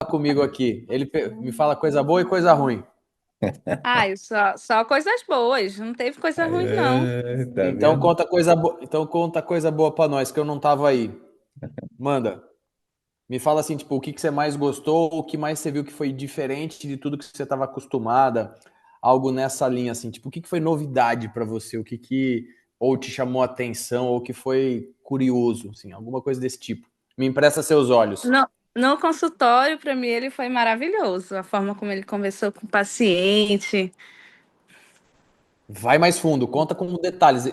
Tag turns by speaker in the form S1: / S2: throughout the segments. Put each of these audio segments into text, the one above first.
S1: comigo aqui. Me fala coisa boa e coisa ruim.
S2: Ai, só coisas boas, não teve coisa ruim, não.
S3: É, tá
S1: Então
S3: vendo?
S1: conta coisa boa pra nós, que eu não tava aí. Manda. Me fala assim, tipo, o que que você mais gostou, o que mais você viu que foi diferente de tudo que você estava acostumada, algo nessa linha assim, tipo, o que que foi novidade pra você, o que que ou te chamou a atenção ou que foi curioso, assim, alguma coisa desse tipo. Me empresta seus olhos.
S2: No consultório, para mim, ele foi maravilhoso. A forma como ele conversou com o paciente.
S1: Vai mais fundo, conta com detalhes.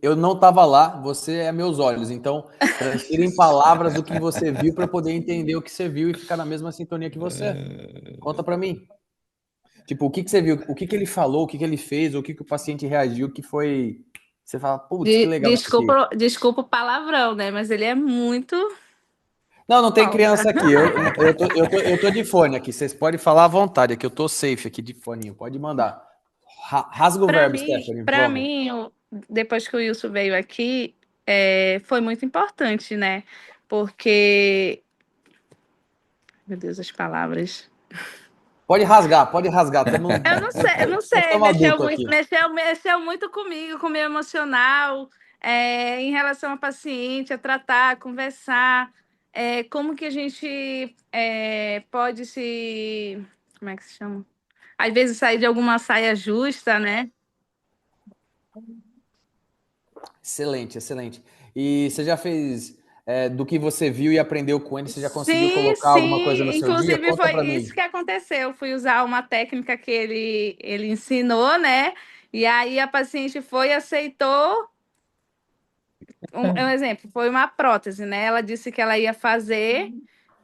S1: Eu não estava lá, você é meus olhos. Então, transfira em palavras o que você viu para eu poder entender o que você viu e ficar na mesma sintonia que você. Conta para mim. Tipo, o que que você viu? O que que ele falou? O que que ele fez? O que que o paciente reagiu? Que foi. Você fala, putz, que legal isso aqui.
S2: Desculpa o palavrão, né? Mas ele é muito
S1: Não, não tem
S2: foda.
S1: criança aqui. Eu tô de fone aqui. Vocês podem falar à vontade. Aqui eu tô safe aqui de foninho. Pode mandar. Rasga o
S2: Para
S1: verbo,
S2: mim,
S1: Stephanie.
S2: para
S1: Vamos.
S2: mim, depois que o Wilson veio aqui, foi muito importante, né? Porque, meu Deus, as palavras.
S1: Pode rasgar, pode rasgar. Tamo,
S2: Eu não
S1: nós
S2: sei,
S1: estamos adultos aqui.
S2: mexeu muito comigo, com o meu emocional, em relação ao paciente, a tratar, a conversar, como que a gente pode se, como é que se chama? Às vezes sair de alguma saia justa, né?
S1: Excelente, excelente. E você já fez do que você viu e aprendeu com ele? Você já conseguiu
S2: Sim,
S1: colocar alguma coisa no
S2: sim.
S1: seu dia?
S2: Inclusive
S1: Conta
S2: foi
S1: pra
S2: isso
S1: mim.
S2: que aconteceu. Eu fui usar uma técnica que ele ensinou, né? E aí a paciente foi e aceitou. Um exemplo, foi uma prótese, né? Ela disse que ela ia fazer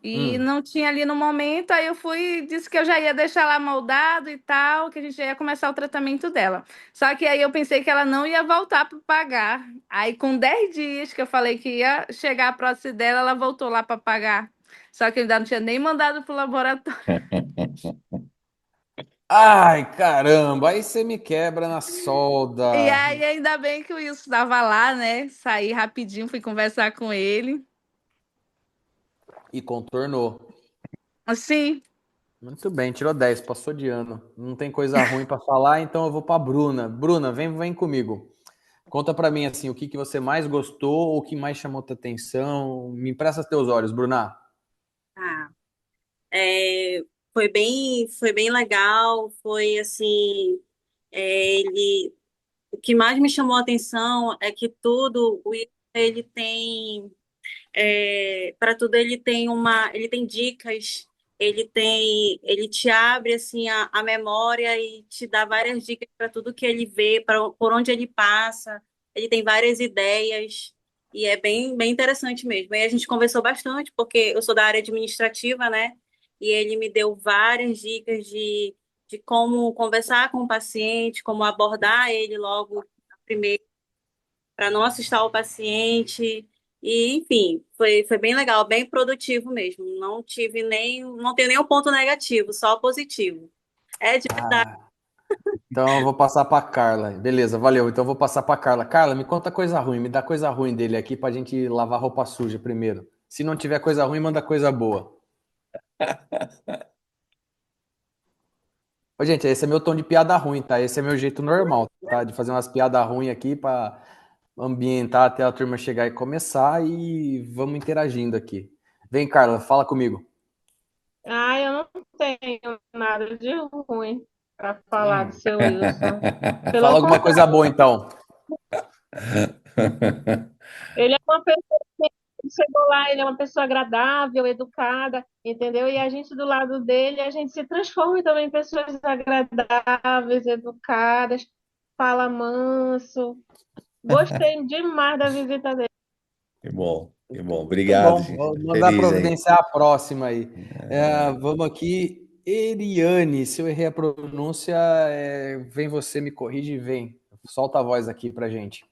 S2: e
S1: Hum.
S2: não tinha ali no momento. Aí eu fui, disse que eu já ia deixar lá moldado e tal, que a gente já ia começar o tratamento dela. Só que aí eu pensei que ela não ia voltar para pagar. Aí com 10 dias que eu falei que ia chegar a prótese dela, ela voltou lá para pagar. Só que eu ainda não tinha nem mandado pro laboratório.
S1: Ai, caramba, aí você me quebra na
S2: E
S1: solda.
S2: aí ainda bem que o Wilson estava lá, né? Saí rapidinho, fui conversar com ele.
S1: E contornou.
S2: Assim,
S1: Muito bem, tirou 10, passou de ano. Não tem coisa ruim pra falar, então eu vou pra Bruna. Bruna, vem comigo. Conta pra mim assim, o que que você mais gostou, o que mais chamou tua atenção. Me empresta teus olhos, Bruna.
S4: Ah, é, foi bem legal, foi assim, ele, o que mais me chamou a atenção é que tudo, ele tem, para tudo ele tem dicas, ele te abre assim a memória e te dá várias dicas para tudo que ele vê, por onde ele passa, ele tem várias ideias. E é bem interessante mesmo. E a gente conversou bastante, porque eu sou da área administrativa, né? E ele me deu várias dicas de como conversar com o paciente, como abordar ele logo primeiro, para não assustar o paciente. E, enfim, foi bem legal, bem produtivo mesmo. Não tenho nenhum ponto negativo, só positivo. É de verdade.
S1: Ah, então eu vou passar pra Carla. Beleza, valeu. Então eu vou passar pra Carla. Carla, me conta coisa ruim, me dá coisa ruim dele aqui pra gente lavar roupa suja primeiro. Se não tiver coisa ruim, manda coisa boa. Ô, gente, esse é meu tom de piada ruim, tá? Esse é meu jeito normal, tá? De fazer umas piadas ruins aqui pra ambientar até a turma chegar e começar e vamos interagindo aqui. Vem, Carla, fala comigo.
S5: Ah, eu não tenho nada de ruim para falar do seu Wilson.
S1: Fala
S5: Pelo
S1: alguma coisa
S5: contrário,
S1: boa, então.
S5: ele é uma pessoa que chegou lá, ele é uma pessoa agradável, educada, entendeu? E a gente do lado dele, a gente se transforma também em pessoas agradáveis, educadas, fala manso. Gostei demais da visita dele.
S3: Que bom, que bom.
S1: Muito
S3: Obrigado,
S1: bom.
S3: gente.
S1: Vou
S3: Tô
S1: mandar
S3: feliz aí.
S1: providenciar a próxima aí. Vamos aqui. Eriane, se eu errei a pronúncia, vem você, me corrige e vem. Solta a voz aqui pra gente.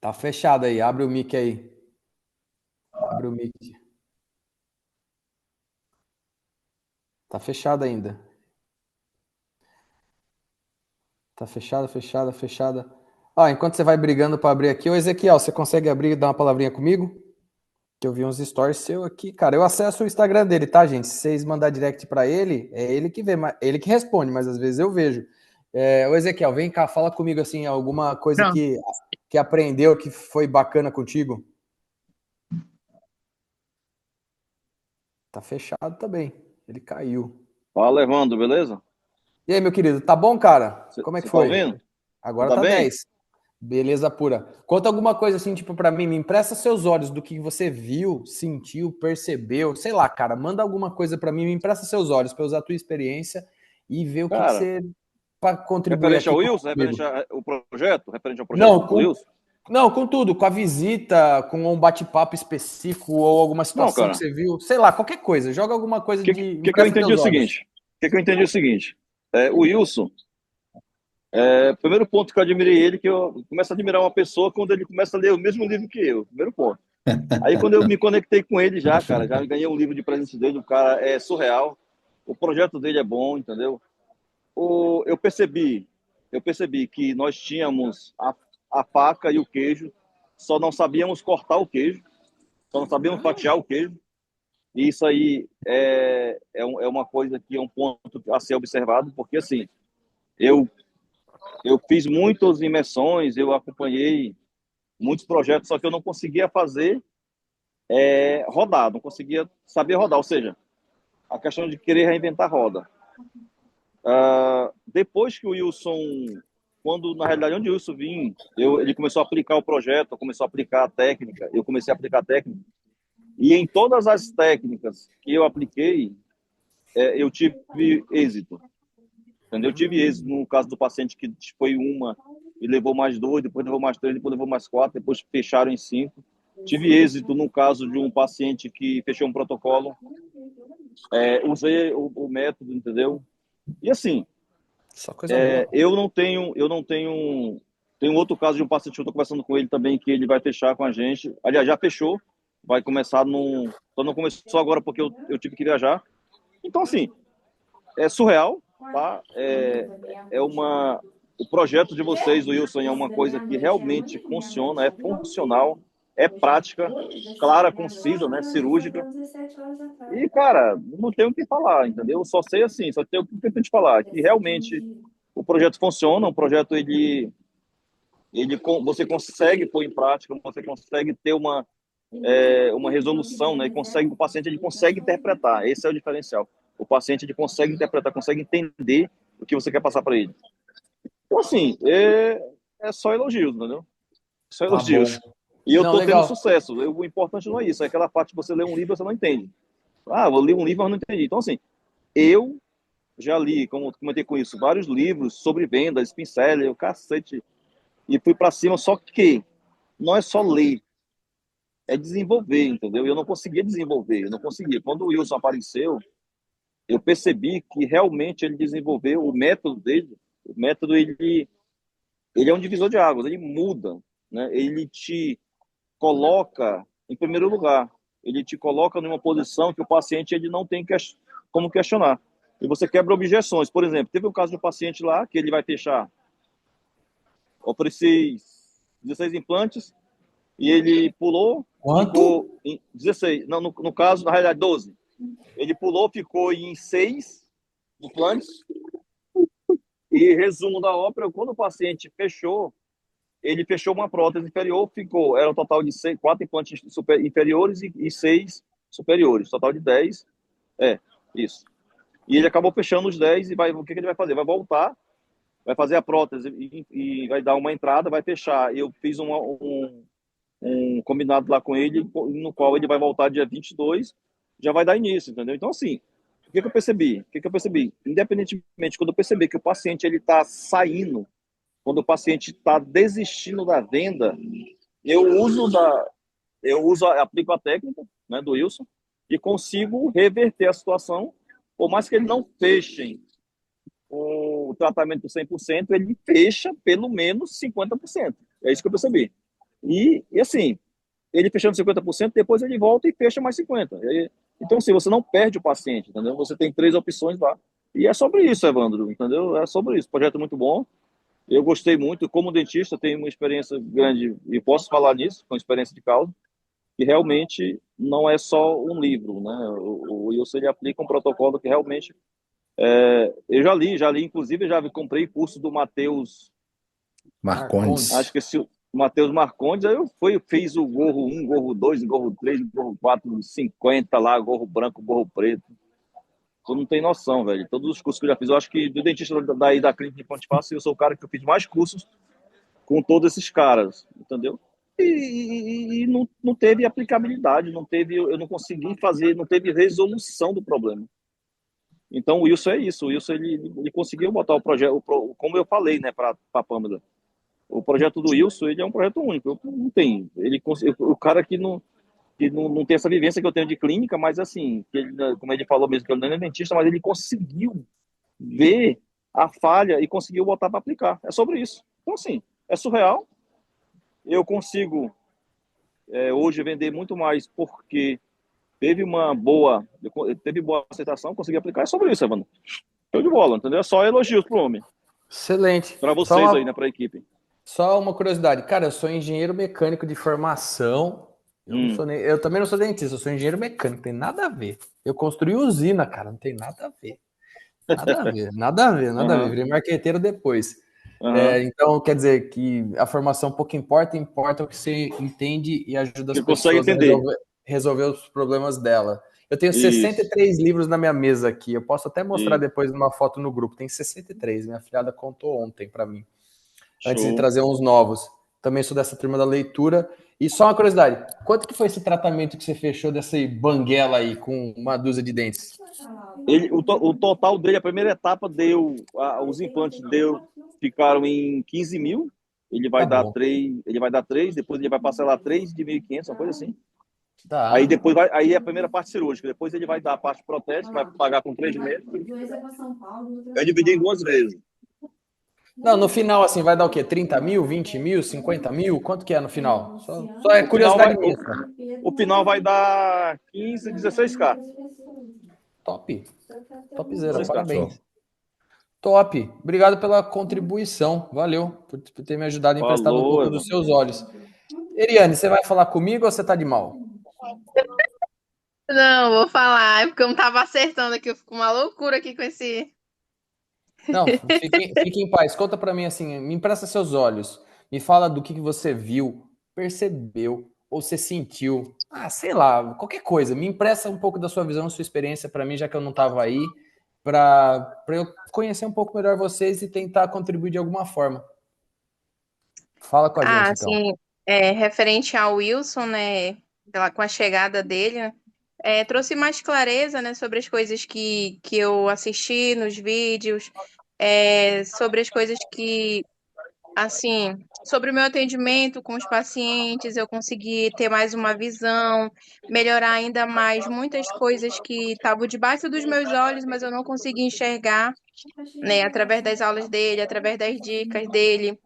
S1: Tá fechado aí. Abre o mic aí. Abre o mic. Tá fechado ainda. Tá fechada, fechada, fechada. Enquanto você vai brigando para abrir aqui, ô Ezequiel, você consegue abrir e dar uma palavrinha comigo? Que eu vi uns stories seu aqui, cara. Eu acesso o Instagram dele, tá, gente? Se vocês mandar direct para ele, é ele que vê, ele que responde, mas às vezes eu vejo. Ô Ezequiel, vem cá, fala comigo assim, alguma coisa
S2: Pronto.
S1: que aprendeu que foi bacana contigo. Tá fechado também. Ele caiu.
S6: Fala, Evandro, beleza?
S1: E aí, meu querido, tá bom, cara? Como é que
S6: Você tá
S1: foi?
S6: ouvindo?
S1: Agora
S6: Tá
S1: tá
S6: bem?
S1: 10. Beleza pura. Conta alguma coisa assim, tipo, pra mim, me empresta seus olhos do que você viu, sentiu, percebeu, sei lá, cara, manda alguma coisa pra mim, me empresta seus olhos pra eu usar a tua experiência e ver o que
S6: Cara,
S1: você para contribuir
S6: referente
S1: aqui
S6: ao Wilson,
S1: comigo.
S6: referente ao projeto
S1: Não,
S6: do Wilson?
S1: não, com tudo, com a visita, com um bate-papo específico ou alguma
S6: Não,
S1: situação que
S6: cara,
S1: você viu, sei lá, qualquer coisa, joga alguma coisa
S6: o que,
S1: de
S6: que eu
S1: empresta
S6: entendi é
S1: teus
S6: o
S1: olhos.
S6: seguinte, o Wilson, primeiro ponto que eu admirei ele, que eu começo a admirar uma pessoa quando ele começa a ler o mesmo livro que eu, primeiro ponto. Aí quando eu me conectei com ele já, cara, já ganhei um livro de presente dele, o cara é surreal, o projeto dele é bom, entendeu? Eu percebi que nós tínhamos a faca e o queijo, só não sabíamos cortar o queijo, só não sabíamos fatiar o queijo, e isso aí é uma coisa que é um ponto a ser observado, porque assim, eu, eu fiz muitas imersões, eu acompanhei muitos projetos, só que eu não conseguia fazer rodar, não conseguia saber rodar, ou seja, a questão de querer reinventar roda. Depois que o Wilson, quando na realidade onde o Wilson vinha, ele começou a aplicar o projeto, começou a aplicar a técnica, eu comecei a aplicar a técnica, e em todas as técnicas que eu apliquei, eu tive êxito. Entendeu? Eu tive êxito no caso do paciente que foi uma e levou mais dois, depois levou mais três, depois levou mais quatro, depois fecharam em cinco. Tive êxito no caso de um paciente que fechou um protocolo. Usei o método, entendeu? E assim,
S1: Só coisa boa.
S6: tem um outro caso de um paciente que eu estou conversando com ele também, que ele vai fechar com a gente. Aliás, já fechou, vai começar só não começou agora porque eu tive que viajar. Então, assim, é surreal, tá? O projeto de vocês, Wilson, é uma coisa que realmente funciona, é funcional, é prática, clara, concisa, né? Cirúrgica. E, cara, não tenho o que falar, entendeu? Só sei assim, só tenho o que eu tenho que falar, que realmente o projeto funciona, o projeto você consegue pôr em prática, você consegue ter uma resolução, né? O paciente ele consegue interpretar, esse é o diferencial. O paciente ele consegue interpretar, consegue entender o que você quer passar para ele. Então, assim, é só elogios, entendeu? Só
S1: Tá
S6: elogios.
S1: bom.
S6: E eu
S1: Não,
S6: tô tendo
S1: legal.
S6: sucesso. O importante não é isso, é aquela parte que você lê um livro e você não entende. Eu li um livro, mas não entendi. Então, assim, eu já li, como comentei com isso, vários livros sobre vendas, pincel, o cacete, e fui para cima, só que não é só ler, é desenvolver, entendeu? Eu não conseguia desenvolver, eu não conseguia. Quando o Wilson apareceu, eu percebi que realmente ele desenvolveu o método dele. O método, ele é um divisor de águas, ele muda, né? Ele te coloca em primeiro lugar, ele te coloca numa posição que o paciente ele não tem como questionar. E você quebra objeções. Por exemplo, teve um caso de um paciente lá que ele vai fechar, ofereci 16 implantes e ele pulou,
S1: Quanto?
S6: ficou em 16, não, no caso, na realidade, 12. Ele pulou, ficou em 6 implantes. E resumo da ópera, quando o paciente fechou, ele fechou uma prótese inferior, era um total de 4 implantes inferiores e 6 superiores, total de 10. Isso. E ele acabou fechando os 10 e o que ele vai fazer? Vai voltar, vai fazer a prótese e vai dar uma entrada, vai fechar. Eu fiz um combinado lá com ele, no qual ele vai voltar dia 22, já vai dar início, entendeu? Então, assim, o que eu percebi? Independentemente, quando eu perceber que o paciente ele está saindo, quando o paciente está desistindo da venda, aplico a técnica, né, do Wilson e consigo reverter a situação, por mais que ele não feche o tratamento 100%, ele fecha pelo menos 50%. É isso que eu percebi. E assim, ele fechando 50%, depois ele volta e fecha mais 50%. Então, assim, você não perde o paciente, entendeu? Você tem 3 opções lá. E é sobre isso, Evandro, entendeu? É sobre isso. O projeto é muito bom. Eu gostei muito, como dentista, tenho uma experiência grande e posso falar nisso, com experiência de causa, que realmente não é só um livro, né? O Wilson ele aplica um protocolo que realmente eu já li, inclusive já comprei curso do Matheus, acho
S3: Marcondes.
S6: que esse Matheus Marcondes, aí eu fiz o gorro um, gorro 2, gorro 3, gorro 4, 50 lá, gorro branco, gorro preto. Tu não tem noção, velho. Todos os cursos que eu já fiz, eu acho que do dentista daí da clínica de Ponte Fácil, eu sou o cara que eu fiz mais cursos com todos esses caras, entendeu? E não teve aplicabilidade, não teve, eu não consegui fazer, não teve resolução do problema. Então o Wilson é isso, o Wilson ele conseguiu botar o projeto, como eu falei, né, para a Pâmela. O projeto do Wilson, ele é um projeto único, não tem, o cara que não tem essa vivência que eu tenho de clínica, mas assim, que ele, como ele falou mesmo, que ele não é dentista, mas ele conseguiu ver a falha e conseguiu botar para aplicar. É sobre isso. Então, assim, é surreal. Eu consigo hoje vender muito mais porque teve boa aceitação, consegui aplicar. É sobre isso, Evandro. Show de bola, entendeu? É só elogios pro homem.
S1: Excelente.
S6: Para vocês aí, né, para a equipe.
S1: Só uma curiosidade. Cara, eu sou engenheiro mecânico de formação. Eu também não sou dentista, eu sou engenheiro mecânico, tem nada a ver. Eu construí usina, cara, não tem nada a ver. Nada a ver, nada a ver, nada a ver. Virei marqueteiro depois. Então, quer dizer que a formação pouco importa, importa o que você entende e ajuda as
S6: Você consegue
S1: pessoas a
S6: entender.
S1: resolver os problemas dela. Eu tenho
S6: Isso.
S1: 63 livros na minha mesa aqui. Eu posso até mostrar
S6: Isso.
S1: depois numa foto no grupo. Tem 63. Minha filhada contou ontem para mim. Antes de
S6: Show.
S1: trazer uns novos. Também sou dessa turma da leitura. E só uma curiosidade, quanto que foi esse tratamento que você fechou dessa banguela aí, com uma dúzia de dentes?
S6: O total dele, a primeira etapa os implantes ficaram em 15 mil. Ele vai dar 3, depois ele vai parcelar 3 de 1.500, uma coisa assim.
S1: Tá.
S6: Aí depois aí é a primeira parte cirúrgica, depois ele vai dar a parte protética, vai pagar com 3 meses. Vai dividir em 2 vezes.
S1: Não, no final, assim, vai dar o quê? 30 mil, 20 mil, 50 mil? Quanto que é no final? Só é curiosidade minha.
S6: O final vai dar 15, 16K.
S1: Top. Topzera,
S6: 16K.
S1: parabéns. Top. Obrigado pela contribuição. Valeu por ter me ajudado a emprestar um pouco dos seus olhos. Eriane, você vai falar comigo ou você tá de mal?
S5: Não, vou falar, é porque eu não tava acertando aqui, eu fico uma loucura aqui com esse.
S1: Não, fique em paz. Conta pra mim assim, me empresta seus olhos. Me fala do que você viu, percebeu ou você sentiu. Ah, sei lá, qualquer coisa. Me empresta um pouco da sua visão, sua experiência pra mim, já que eu não tava aí, pra eu conhecer um pouco melhor vocês e tentar contribuir de alguma forma. Fala com a gente, então.
S5: Assim, referente ao Wilson, né, com a chegada dele, né, trouxe mais clareza, né, sobre as coisas que eu assisti nos vídeos, sobre as coisas que, assim, sobre o meu atendimento com os pacientes, eu consegui ter mais uma visão, melhorar ainda mais muitas coisas que estavam debaixo dos meus olhos, mas eu não conseguia enxergar, né, através das aulas dele, através das dicas dele.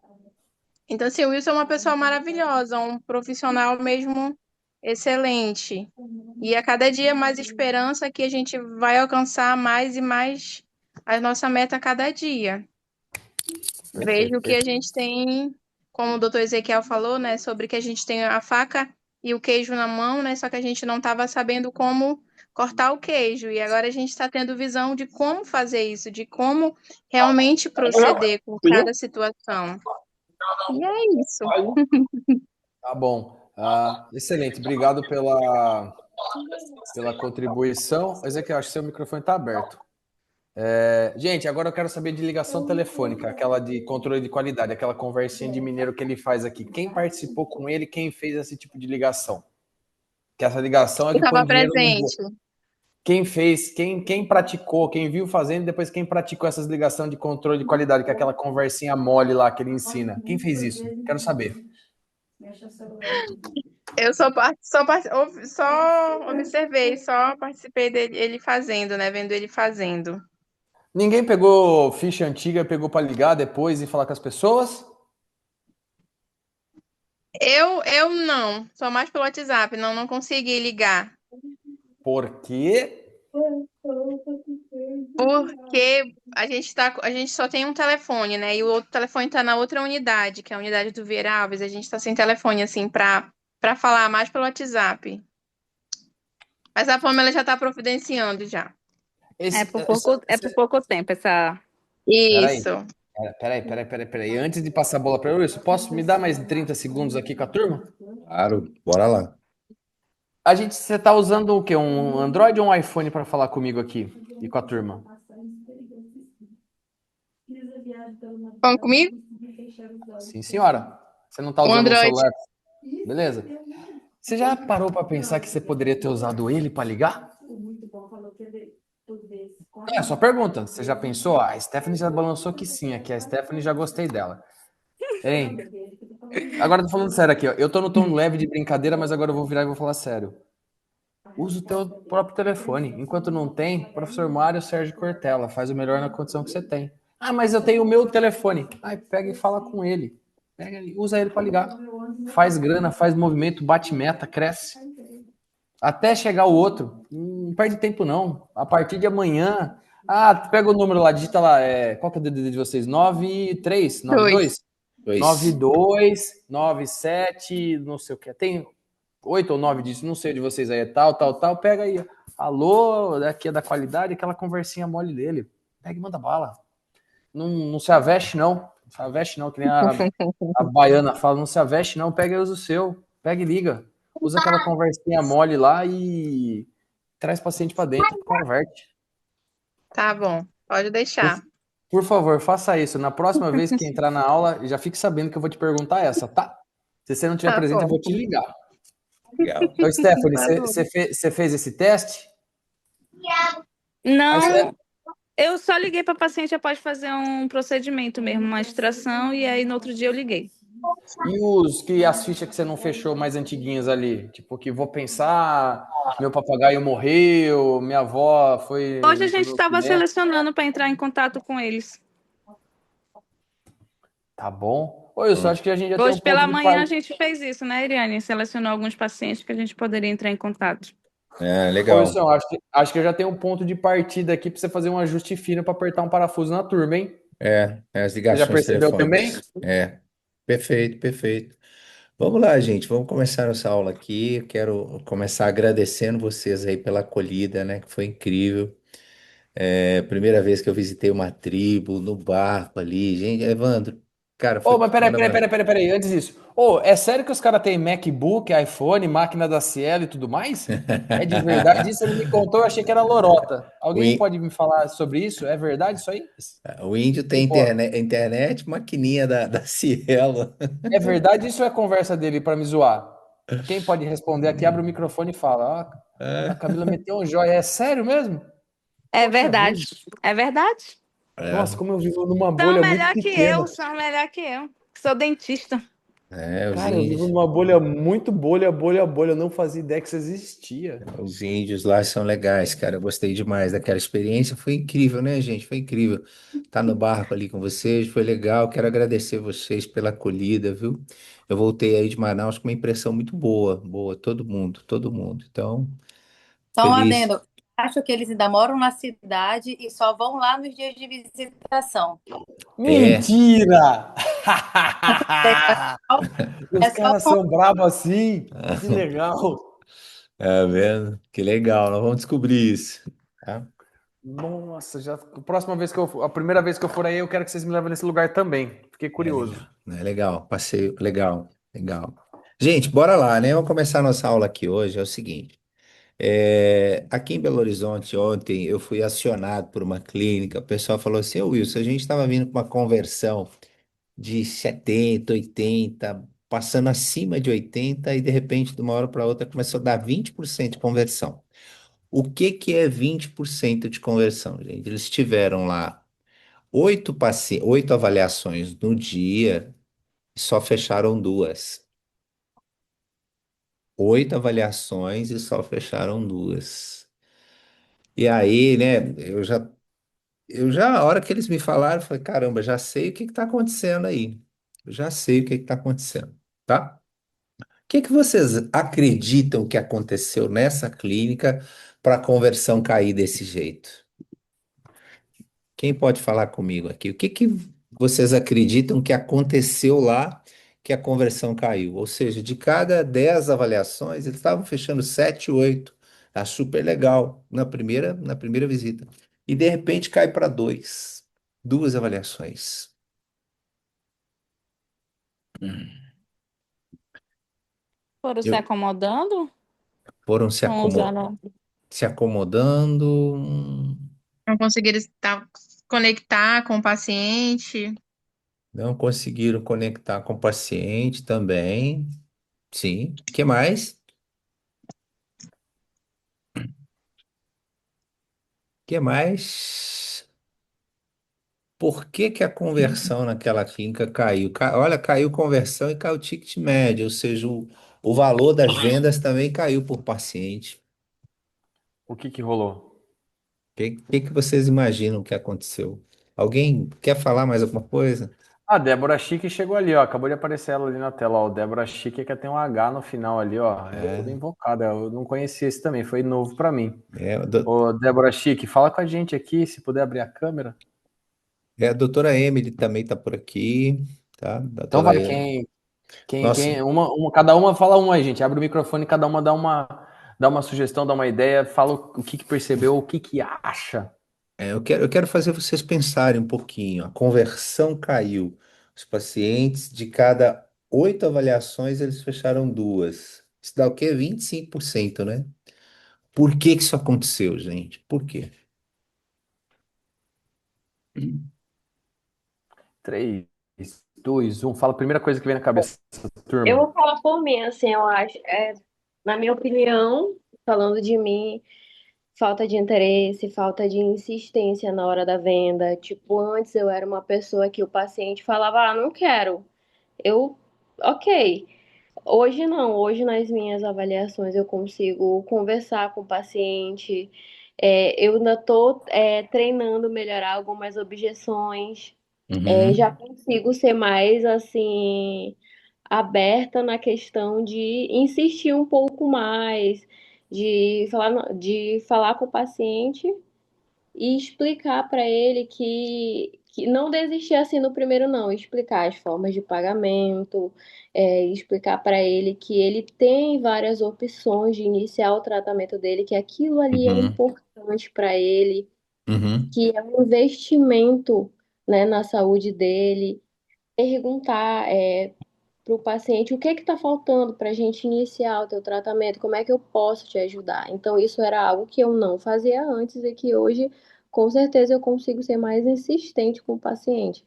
S5: Então, assim, o Wilson é uma pessoa maravilhosa, um profissional mesmo excelente. E a cada dia mais esperança que a gente vai alcançar mais e mais a nossa meta a cada dia. Vejo que a gente tem, como o doutor Ezequiel falou, né, sobre que a gente tem a faca e o queijo na mão, né, só que a gente não estava sabendo como cortar o queijo. E agora a gente está tendo visão de como fazer isso, de como realmente proceder com cada situação. E é isso.
S1: Tá bom. Excelente. Obrigado pela contribuição. Ezequiel, acho que seu microfone está aberto. Gente, agora eu quero saber de ligação telefônica, aquela de controle de qualidade, aquela conversinha de mineiro que ele faz aqui. Quem participou com ele, quem fez esse tipo de ligação? Que essa ligação é
S5: Eu
S1: que põe
S5: estava
S1: dinheiro no
S5: presente.
S1: bolso. Quem fez, quem praticou, quem viu fazendo, depois quem praticou essas ligações de controle de qualidade, que é aquela conversinha mole lá que ele ensina. Quem fez isso? Quero saber.
S5: Eu só observei, só participei dele fazendo, né? Vendo ele fazendo.
S1: Ninguém pegou ficha antiga, pegou para ligar depois e falar com as pessoas?
S5: Eu não, só mais pelo WhatsApp, não consegui ligar.
S1: Por quê?
S5: Porque a gente só tem um telefone, né? E o outro telefone tá na outra unidade, que é a unidade do Vieira Alves. A gente tá sem telefone, assim, pra falar mais pelo WhatsApp. Mas a Pamela já tá providenciando já.
S1: Esse,
S2: É por pouco tempo essa.
S1: peraí,
S5: Isso.
S1: peraí. Antes de passar a bola para o Wilson, posso me dar mais 30 segundos aqui com a turma?
S3: Claro, bora lá.
S1: Você tá usando o quê? Um Android ou um iPhone para falar comigo aqui e com a turma?
S5: Vamos comigo?
S1: Sim, senhora. Você não tá
S5: O
S1: usando um
S5: Android.
S1: celular, beleza? Você já parou para pensar que você poderia ter usado ele para ligar? É, só pergunta. Você já pensou? A Stephanie já balançou que sim, aqui a Stephanie já gostei dela. Hein? Agora eu tô falando sério aqui, ó. Eu tô no tom leve de brincadeira, mas agora eu vou virar e vou falar sério. Usa o teu próprio telefone. Enquanto não tem, professor Mário Sérgio Cortella faz o melhor na condição que você tem. Ah, mas eu tenho o meu telefone. Ai, pega e fala com ele. Pega ele, usa ele para ligar. Faz grana, faz movimento, bate meta, cresce. Até chegar o outro. Não perde tempo, não. A partir de amanhã. Ah, pega o número lá, digita lá. Qual que é o DDD de vocês? 93?
S5: Dois.
S1: 92?
S3: Dois.
S1: 92, 97, não sei o que. Tem 8 ou 9 disso, não sei de vocês aí. É tal. Pega aí. Alô, daqui é da qualidade, aquela conversinha mole dele. Pega e manda bala. Não se aveste, não. Não se aveste, não, que nem a baiana fala. Não se aveste, não. Pega e usa o seu. Pega e liga. Usa aquela conversinha mole lá e traz paciente para dentro. Converte.
S5: Tá bom. Pode
S1: Por,
S5: deixar.
S1: por favor, faça isso. Na próxima vez que entrar na aula, já fique sabendo que eu vou te perguntar essa, tá? Se você não estiver
S5: Tá
S1: presente, eu
S5: bom.
S1: vou te ligar.
S3: Legal.
S1: Ô, Stephanie,
S5: Tá bom.
S1: você fez esse teste? Aí
S2: Não, eu só liguei para paciente após fazer um procedimento mesmo, uma extração, e aí no outro dia eu liguei.
S1: e as fichas que você não fechou mais antiguinhas ali? Tipo, que vou pensar, meu papagaio morreu, minha avó foi
S2: Hoje a
S1: pro
S2: gente
S1: meu
S2: estava
S1: cinema.
S2: selecionando para entrar em contato com eles.
S1: Tá bom. Ô, eu só acho que a gente já tem um
S2: Hoje pela
S1: ponto de
S2: manhã a
S1: partida.
S2: gente fez isso, né, Iriane? Selecionou alguns pacientes que a gente poderia entrar em contato.
S3: É,
S1: Ô,
S3: legal.
S1: Wilson, acho que eu já tenho um ponto de partida aqui para você fazer um ajuste fino para apertar um parafuso na turma, hein?
S3: As
S1: Você já
S3: ligações
S1: percebeu também?
S3: telefônicas. Perfeito, perfeito. Vamos lá, gente, vamos começar nossa aula aqui. Eu quero começar agradecendo vocês aí pela acolhida, né, que foi incrível. Primeira vez que eu visitei uma tribo no barco ali. Gente, Evandro, cara,
S1: Ô,
S3: foi
S1: mas
S3: uma da maior.
S1: peraí, antes disso. Ô, é sério que os caras têm MacBook, iPhone, máquina da Cielo e tudo mais? É de verdade isso? Ele me contou, eu achei que era lorota.
S3: O,
S1: Alguém
S3: í-
S1: pode me falar sobre isso? É verdade isso aí?
S3: o índio tem
S1: Tipo,
S3: internet, maquininha da Cielo.
S1: é verdade isso ou é conversa dele para me zoar? Quem pode responder aqui, abre o microfone e fala. Ó, a Camila meteu um joia. É sério mesmo?
S2: É
S1: Poxa vida.
S2: verdade. É verdade.
S1: Nossa,
S3: É,
S1: como eu vivo numa
S2: São
S1: bolha muito
S2: melhor que eu,
S1: pequena.
S2: são melhor que eu. Que sou dentista.
S3: os
S1: Cara, eu vivo
S3: índios.
S1: numa bolha muito bolha. Eu não fazia ideia que isso existia.
S3: Os índios lá são legais, cara. Eu gostei demais daquela experiência. Foi incrível, né, gente? Foi incrível estar no barco ali com vocês. Foi legal. Quero agradecer vocês pela acolhida, viu? Eu voltei aí de Manaus com uma impressão muito boa, boa. Todo mundo, todo mundo. Então,
S7: Só um
S3: feliz.
S7: adendo. Acho que eles ainda moram na cidade e só vão lá nos dias de visitação.
S3: É,
S1: Mentira! Os
S7: É só
S1: caras são bravos assim. Que legal.
S3: tá vendo? Que legal. Nós vamos descobrir isso. Tá?
S1: Nossa, já a próxima vez que a primeira vez que eu for aí, eu quero que vocês me levem nesse lugar também. Fiquei
S3: É
S1: curioso.
S3: legal, né? Legal. Passeio, legal, legal. Gente, bora lá, né? Vamos começar nossa aula aqui hoje. É o seguinte. Aqui em Belo Horizonte, ontem, eu fui acionado por uma clínica. O pessoal falou assim: Ô Wilson, a gente estava vindo com uma conversão de 70, 80, passando acima de 80, e de repente, de uma hora para outra, começou a dar 20% de conversão. O que que é 20% de conversão, gente? Eles tiveram lá oito avaliações no dia e só fecharam duas. Oito avaliações e só fecharam duas. E aí, né, a hora que eles me falaram, eu falei, caramba, já sei o que está acontecendo aí. Eu já sei o que está acontecendo, tá? O que que vocês acreditam que aconteceu nessa clínica para a conversão cair desse jeito? Quem pode falar comigo aqui? O que que vocês acreditam que aconteceu lá que a conversão caiu? Ou seja, de cada 10 avaliações, eles estavam fechando 7, 8. Tá super legal na primeira visita. E de repente cai para 2. Duas avaliações.
S2: Foram se
S3: Eu,
S2: acomodando?
S3: foram
S2: Estão usando.
S3: se acomodando.
S5: Não conseguiram estar, conectar com o paciente.
S3: Não conseguiram conectar com o paciente também. Sim. O que mais? O que mais? Por que que a conversão naquela clínica caiu? Olha, caiu conversão e caiu ticket médio, ou seja, o valor das vendas também caiu por paciente.
S1: O que que rolou?
S3: O que que vocês imaginam que aconteceu? Alguém quer falar mais alguma coisa?
S1: A Débora Chique chegou ali, ó. Acabou de aparecer ela ali na tela, ó. Débora Chique que tem um H no final ali, ó. É tudo
S3: É,
S1: invocado. Eu não conhecia esse também, foi novo pra mim.
S3: é,
S1: Ô, Débora Chique, fala com a gente aqui, se puder abrir a câmera.
S3: a doutora Emily também está por aqui, tá?
S1: Então
S3: Doutora
S1: vai,
S3: Emily. Nossa,
S1: cada uma fala uma aí, gente. Abre o microfone, cada uma dá uma sugestão, dá uma ideia, fala o que que percebeu, o que que acha.
S3: eu quero fazer vocês pensarem um pouquinho. A conversão caiu. Os pacientes, de cada 8 avaliações, eles fecharam duas. Isso dá o quê? 25%, né? Por que que isso aconteceu, gente? Por quê?
S1: 3, 2, 1. Fala a primeira coisa que vem na cabeça,
S8: Eu
S1: turma.
S8: vou falar por mim, assim, eu acho, na minha opinião, falando de mim, falta de interesse, falta de insistência na hora da venda. Tipo, antes eu era uma pessoa que o paciente falava, ah, não quero. Eu, ok. Hoje não, hoje nas minhas avaliações eu consigo conversar com o paciente. Eu ainda estou treinando melhorar algumas objeções. Já
S3: Uhum,
S8: consigo ser mais assim aberta na questão de insistir um pouco mais, de falar com o paciente e explicar para ele que não desistir assim no primeiro não, explicar as formas de pagamento, explicar para ele que ele tem várias opções de iniciar o tratamento dele, que aquilo ali é
S3: uhum,
S8: importante para ele,
S3: uhum,
S8: que é um investimento, né, na saúde dele. Perguntar para o paciente o que está faltando para a gente iniciar o teu tratamento, como é que eu posso te ajudar. Então, isso era algo que eu não fazia antes e que hoje, com certeza, eu consigo ser mais insistente com o paciente.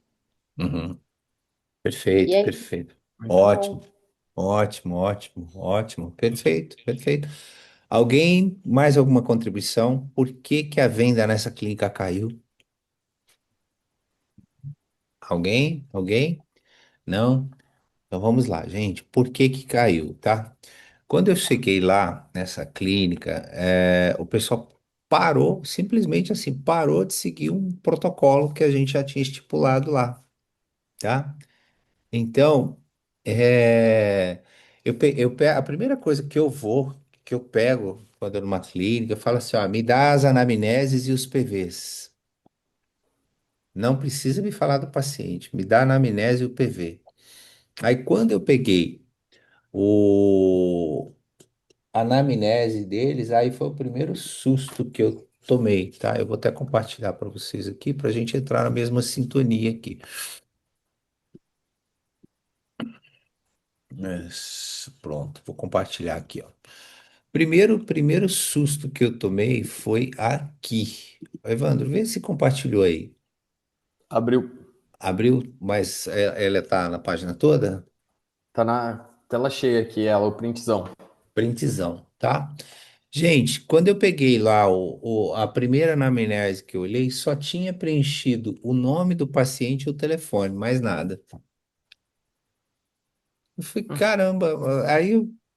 S3: uhum.
S8: E
S3: Perfeito,
S8: é
S3: perfeito.
S1: Muito
S3: Ótimo,
S1: bom.
S3: ótimo, ótimo, ótimo. Perfeito, perfeito. Alguém, mais alguma contribuição? Por que que a venda nessa clínica caiu? Alguém? Alguém? Não? Então vamos lá, gente. Por que que caiu, tá? Quando eu cheguei lá nessa clínica, o pessoal parou, simplesmente assim, parou de seguir um protocolo que a gente já tinha estipulado lá, tá? Então, a primeira coisa que eu pego quando eu numa clínica, eu falo assim, ó, me dá as anamneses e os PVs. Não precisa me falar do paciente, me dá a anamnese e o PV. Aí quando eu peguei o a anamnese deles, aí foi o primeiro susto que eu tomei, tá? Eu vou até compartilhar para vocês aqui, para a gente entrar na mesma sintonia aqui. Pronto, vou compartilhar aqui, ó. Primeiro susto que eu tomei foi aqui. Evandro, vê se compartilhou aí.
S1: Abriu.
S3: Abriu, mas ela tá na página toda?
S1: Tá na tela cheia aqui, ela, o printzão.
S3: Printzão, tá? Gente, quando eu peguei lá a primeira anamnese que eu olhei, só tinha preenchido o nome do paciente e o telefone, mais nada. Eu falei, caramba, aí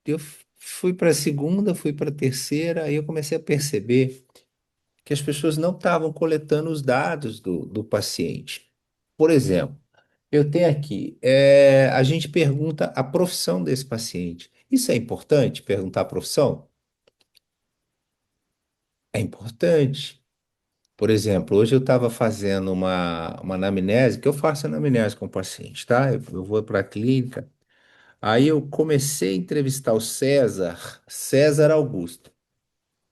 S3: eu fui para a segunda, fui para a terceira, aí eu comecei a perceber que as pessoas não estavam coletando os dados do paciente. Por exemplo, eu tenho aqui, a gente pergunta a profissão desse paciente. Isso é importante, perguntar a profissão? É importante. Por exemplo, hoje eu estava fazendo uma anamnese, que eu faço anamnese com o paciente, tá? Eu vou para a clínica. Aí eu comecei a entrevistar o César Augusto.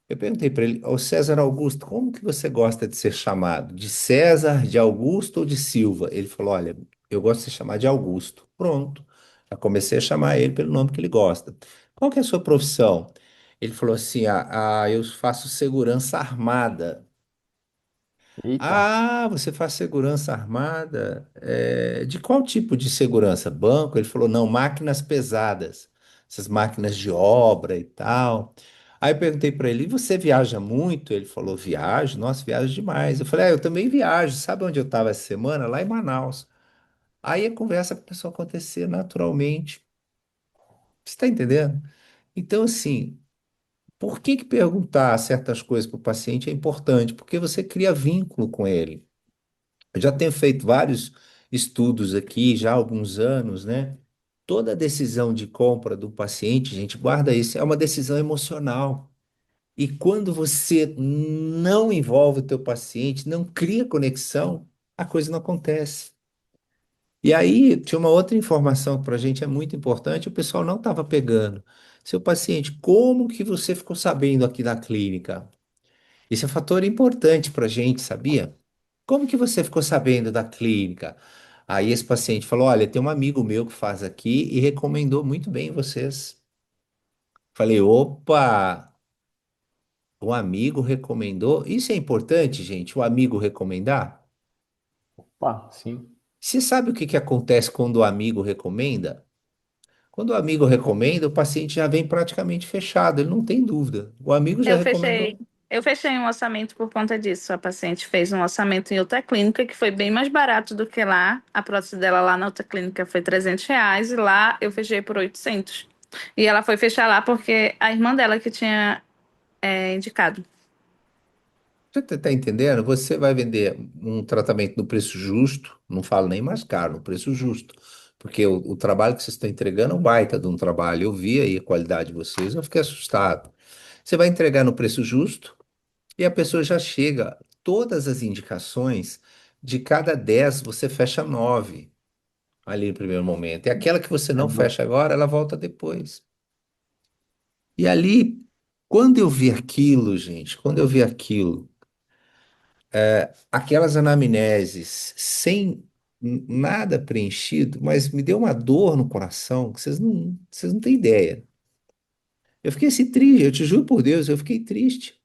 S3: Eu perguntei para ele, ô César Augusto, como que você gosta de ser chamado? De César, de Augusto ou de Silva? Ele falou, olha, eu gosto de ser chamado de Augusto. Pronto. Já comecei a chamar ele pelo nome que ele gosta. Qual que é a sua profissão? Ele falou assim, eu faço segurança armada.
S1: Eita.
S3: Ah, você faz segurança armada? De qual tipo de segurança? Banco? Ele falou, não, máquinas pesadas, essas máquinas de obra e tal. Aí eu perguntei para ele, e você viaja muito? Ele falou, viajo, nossa, viajo demais. Eu falei, eu também viajo. Sabe onde eu estava essa semana? Lá em Manaus. Aí a conversa começou a acontecer naturalmente. Você está entendendo? Então, assim, por que que perguntar certas coisas para o paciente é importante? Porque você cria vínculo com ele. Eu já tenho feito vários estudos aqui, já há alguns anos, né? Toda decisão de compra do paciente, gente, guarda isso, é uma decisão emocional. E quando você não envolve o teu paciente, não cria conexão, a coisa não acontece. E aí, tinha uma outra informação que para a gente é muito importante, o pessoal não estava pegando. Seu paciente, como que você ficou sabendo aqui da clínica? Esse é um fator importante para a gente, sabia? Como que você ficou sabendo da clínica? Aí esse paciente falou: Olha, tem um amigo meu que faz aqui e recomendou muito bem vocês. Falei: opa, o amigo recomendou. Isso é importante, gente, o amigo recomendar.
S1: Pá, sim.
S3: Você sabe o que que acontece quando o amigo recomenda? Quando o amigo recomenda, o paciente já vem praticamente fechado, ele não tem dúvida. O amigo já
S2: Eu
S3: recomendou.
S2: fechei. Eu fechei um orçamento por conta disso. A paciente fez um orçamento em outra clínica que foi bem mais barato do que lá. A prótese dela lá na outra clínica foi R$ 300 e lá eu fechei por 800. E ela foi fechar lá porque a irmã dela que tinha indicado.
S3: Você tá entendendo? Você vai vender um tratamento no preço justo, não falo nem mais caro, no preço justo. Porque o trabalho que vocês estão entregando é um baita de um trabalho. Eu vi aí a qualidade de vocês, eu fiquei assustado. Você vai entregar no preço justo e a pessoa já chega. Todas as indicações, de cada 10, você fecha 9 ali no primeiro momento. E aquela que você
S1: É
S3: não
S1: bom.
S3: fecha agora, ela volta depois. E ali, quando eu vi aquilo, gente, quando eu vi aquilo, aquelas anamneses sem nada preenchido, mas me deu uma dor no coração que vocês não têm ideia. Eu fiquei assim triste, eu te juro por Deus, eu fiquei triste.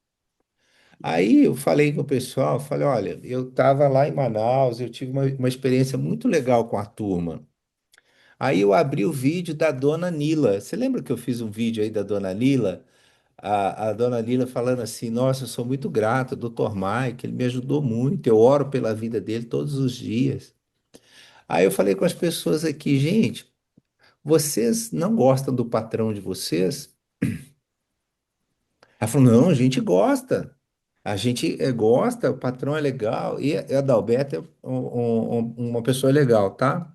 S3: Aí eu falei com o pessoal, falei, olha, eu estava lá em Manaus, eu tive uma experiência muito legal com a turma. Aí eu abri o vídeo da dona Nila. Você lembra que eu fiz um vídeo aí da dona Nila? A dona Lila falando assim: Nossa, eu sou muito grato, doutor Mike, ele me ajudou muito, eu oro pela vida dele todos os dias. Aí eu falei com as pessoas aqui: Gente, vocês não gostam do patrão de vocês? Ela falou: Não, a gente gosta. A gente gosta, o patrão é legal. E a Adalberto é uma pessoa legal, tá?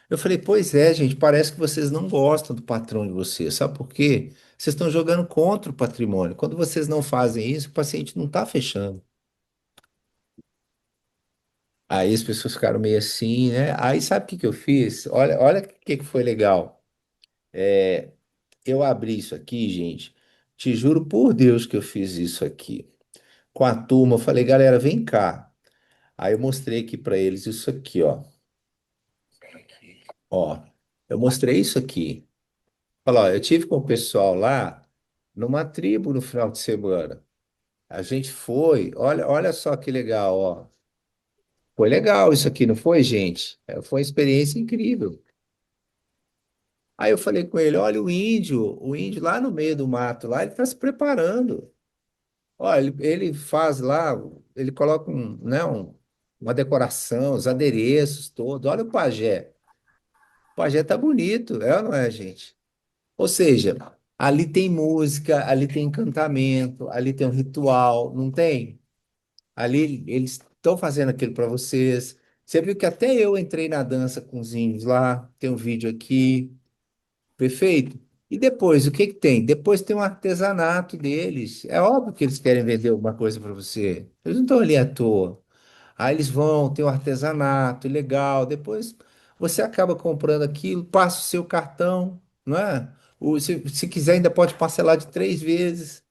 S3: Eu falei: Pois é, gente, parece que vocês não gostam do patrão de vocês. Sabe por quê? Vocês estão jogando contra o patrimônio. Quando vocês não fazem isso, o paciente não está fechando. Aí as pessoas ficaram meio assim, né? Aí sabe o que que eu fiz? Olha o que que foi legal. Eu abri isso aqui, gente. Te juro por Deus que eu fiz isso aqui. Com a turma, eu falei, galera, vem cá. Aí eu mostrei aqui para eles isso aqui, ó. Ó, eu mostrei isso aqui. Falei, ó, eu tive com o pessoal lá numa tribo no final de semana. A gente foi, olha só que legal, ó. Foi legal isso aqui, não foi, gente? Foi uma experiência incrível. Aí eu falei com ele, olha o índio lá no meio do mato, lá ele está se preparando. Olha, ele faz lá, ele coloca uma decoração, os adereços todos. Olha o pajé. O pajé tá bonito, é ou não é, gente? Ou seja, ali tem música, ali tem encantamento, ali tem um ritual, não tem? Ali eles estão fazendo aquilo para vocês. Você viu que até eu entrei na dança com os índios lá, tem um vídeo aqui. Perfeito? E depois, o que que tem? Depois tem um artesanato deles. É óbvio que eles querem vender alguma coisa para você. Eles não estão ali à toa. Aí eles vão, tem um artesanato, legal. Depois você acaba comprando aquilo, passa o seu cartão, não é? Se quiser, ainda pode parcelar de 3 vezes.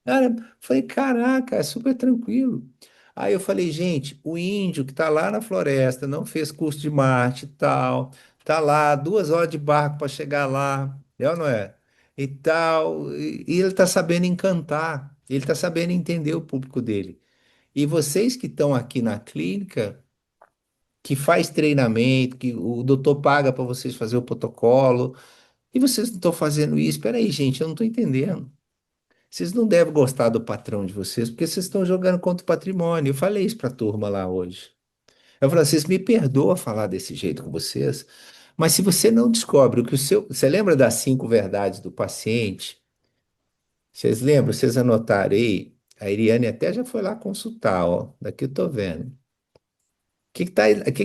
S3: Cara, falei, caraca, é super tranquilo. Aí eu falei, gente, o índio que tá lá na floresta, não fez curso de Marte e tal, tá lá 2 horas de barco para chegar lá, é ou não é? E tal, e ele tá sabendo encantar, ele tá sabendo entender o público dele. E vocês que estão aqui na clínica, que faz treinamento, que o doutor paga para vocês fazer o protocolo, e vocês não estão fazendo isso, peraí, gente, eu não estou entendendo. Vocês não devem gostar do patrão de vocês, porque vocês estão jogando contra o patrimônio. Eu falei isso para a turma lá hoje. Eu falei, vocês me perdoam falar desse jeito com vocês, mas se você não descobre o que o seu. Você lembra das 5 verdades do paciente? Vocês lembram? Vocês anotaram aí? A Iriane até já foi lá consultar, ó. Daqui eu tô vendo. O que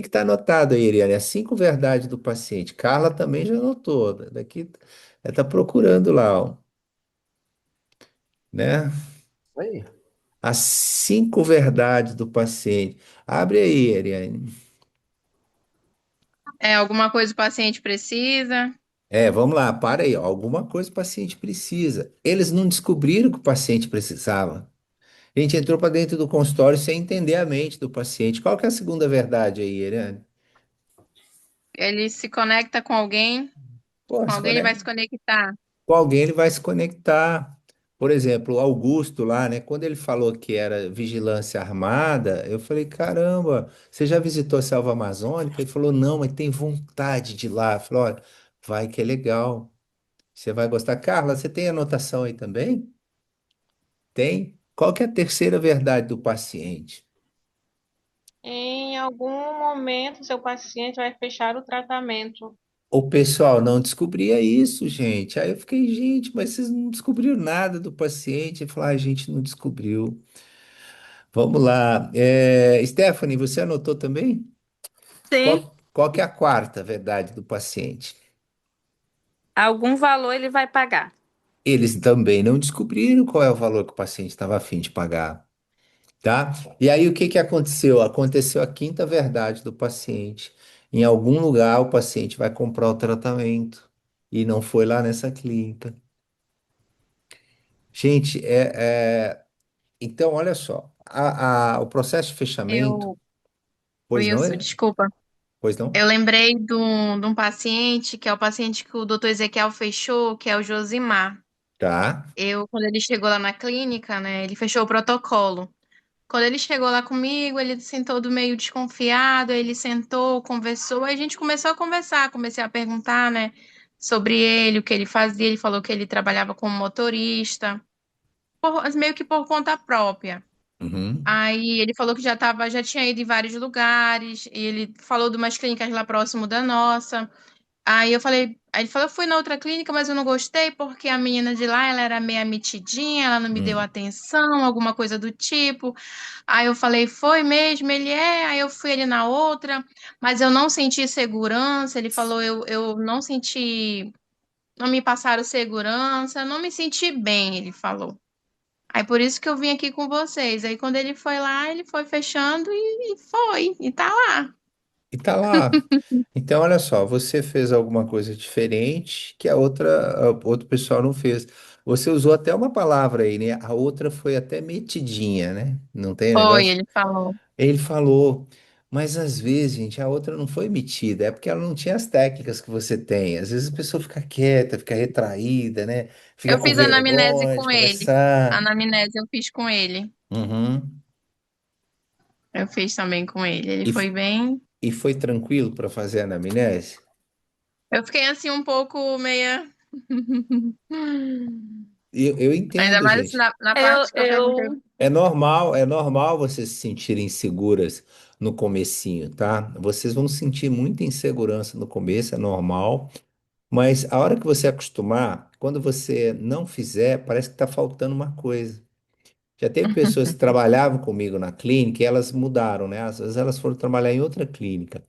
S3: que tá anotado aí, Iriane? As 5 verdades do paciente. Carla também já anotou. Daqui ela tá procurando lá, ó, né?
S1: Aí.
S3: As 5 verdades do paciente. Abre aí, Ariane.
S9: É alguma coisa o paciente precisa?
S3: Vamos lá, para aí. Ó. Alguma coisa o paciente precisa. Eles não descobriram que o paciente precisava. A gente entrou para dentro do consultório sem entender a mente do paciente. Qual que é a segunda verdade aí, Ariane?
S9: Ele se conecta
S3: Pô,
S9: com
S3: se
S9: alguém ele vai
S3: conecta.
S9: se conectar.
S3: Com alguém ele vai se conectar. Por exemplo, o Augusto lá, né? Quando ele falou que era vigilância armada, eu falei, caramba, você já visitou a Selva Amazônica? Ele falou, não, mas tem vontade de ir lá. Eu falei, olha, vai que é legal. Você vai gostar. Carla, você tem anotação aí também? Tem? Qual que é a terceira verdade do paciente?
S5: Em algum momento, seu paciente vai fechar o tratamento.
S3: O pessoal não descobria isso, gente. Aí eu fiquei, gente, mas vocês não descobriram nada do paciente. Eu falei, a gente não descobriu. Vamos lá. Stephanie, você anotou também?
S2: Sim.
S3: Qual que é a quarta verdade do paciente?
S2: Algum valor ele vai pagar.
S3: Eles também não descobriram qual é o valor que o paciente estava a fim de pagar, tá? E aí o que que aconteceu? Aconteceu a quinta verdade do paciente. Em algum lugar o paciente vai comprar o tratamento e não foi lá nessa clínica. Gente, então olha só, o processo de fechamento,
S9: Eu,
S3: pois não
S9: Wilson,
S3: é?
S9: desculpa.
S3: Pois não?
S9: Eu lembrei de um paciente, que é o paciente que o doutor Ezequiel fechou, que é o Josimar.
S3: Tá.
S9: Quando ele chegou lá na clínica, né, ele fechou o protocolo. Quando ele chegou lá comigo, ele sentou do meio desconfiado, ele sentou, conversou, aí a gente começou a conversar, comecei a perguntar, né, sobre ele, o que ele fazia, ele falou que ele trabalhava como motorista, meio que por conta própria.
S3: Uhum.
S9: Aí ele falou que já tinha ido em vários lugares, e ele falou de umas clínicas lá próximo da nossa. Aí ele falou, eu fui na outra clínica, mas eu não gostei porque a menina de lá, ela era meio metidinha, ela não me deu
S3: Hum.
S9: atenção, alguma coisa do tipo. Aí eu falei, foi mesmo? Ele é. Aí eu fui ali na outra, mas eu não senti segurança. Ele falou, eu não senti, não me passaram segurança, não me senti bem, ele falou. Aí por isso que eu vim aqui com vocês. Aí quando ele foi lá, ele foi fechando e foi, e tá lá.
S3: E tá lá. Então, olha só, você fez alguma coisa diferente que outro pessoal não fez. Você usou até uma palavra aí, né? A outra foi até metidinha, né? Não tem
S9: Foi,
S3: negócio?
S9: ele falou.
S3: Ele falou, mas às vezes, gente, a outra não foi metida, é porque ela não tinha as técnicas que você tem. Às vezes a pessoa fica quieta, fica retraída, né? Fica
S9: Eu
S3: com
S9: fiz anamnese
S3: vergonha de
S9: com ele.
S3: conversar.
S9: Anamnese eu fiz com ele.
S3: Uhum.
S9: Eu fiz também com ele. Ele
S3: E,
S9: foi bem.
S3: e foi tranquilo para fazer a anamnese?
S9: Eu fiquei assim um pouco meia.
S3: Eu
S9: Ainda
S3: entendo,
S9: mais assim,
S3: gente.
S9: na
S2: Eu,
S9: parte que eu perguntei.
S2: eu,
S3: É normal vocês se sentirem inseguras no comecinho, tá? Vocês vão sentir muita insegurança no começo, é normal, mas a hora que você acostumar, quando você não fizer, parece que tá faltando uma coisa. Já teve pessoas que trabalhavam comigo na clínica e elas mudaram, né? Às vezes elas foram trabalhar em outra clínica.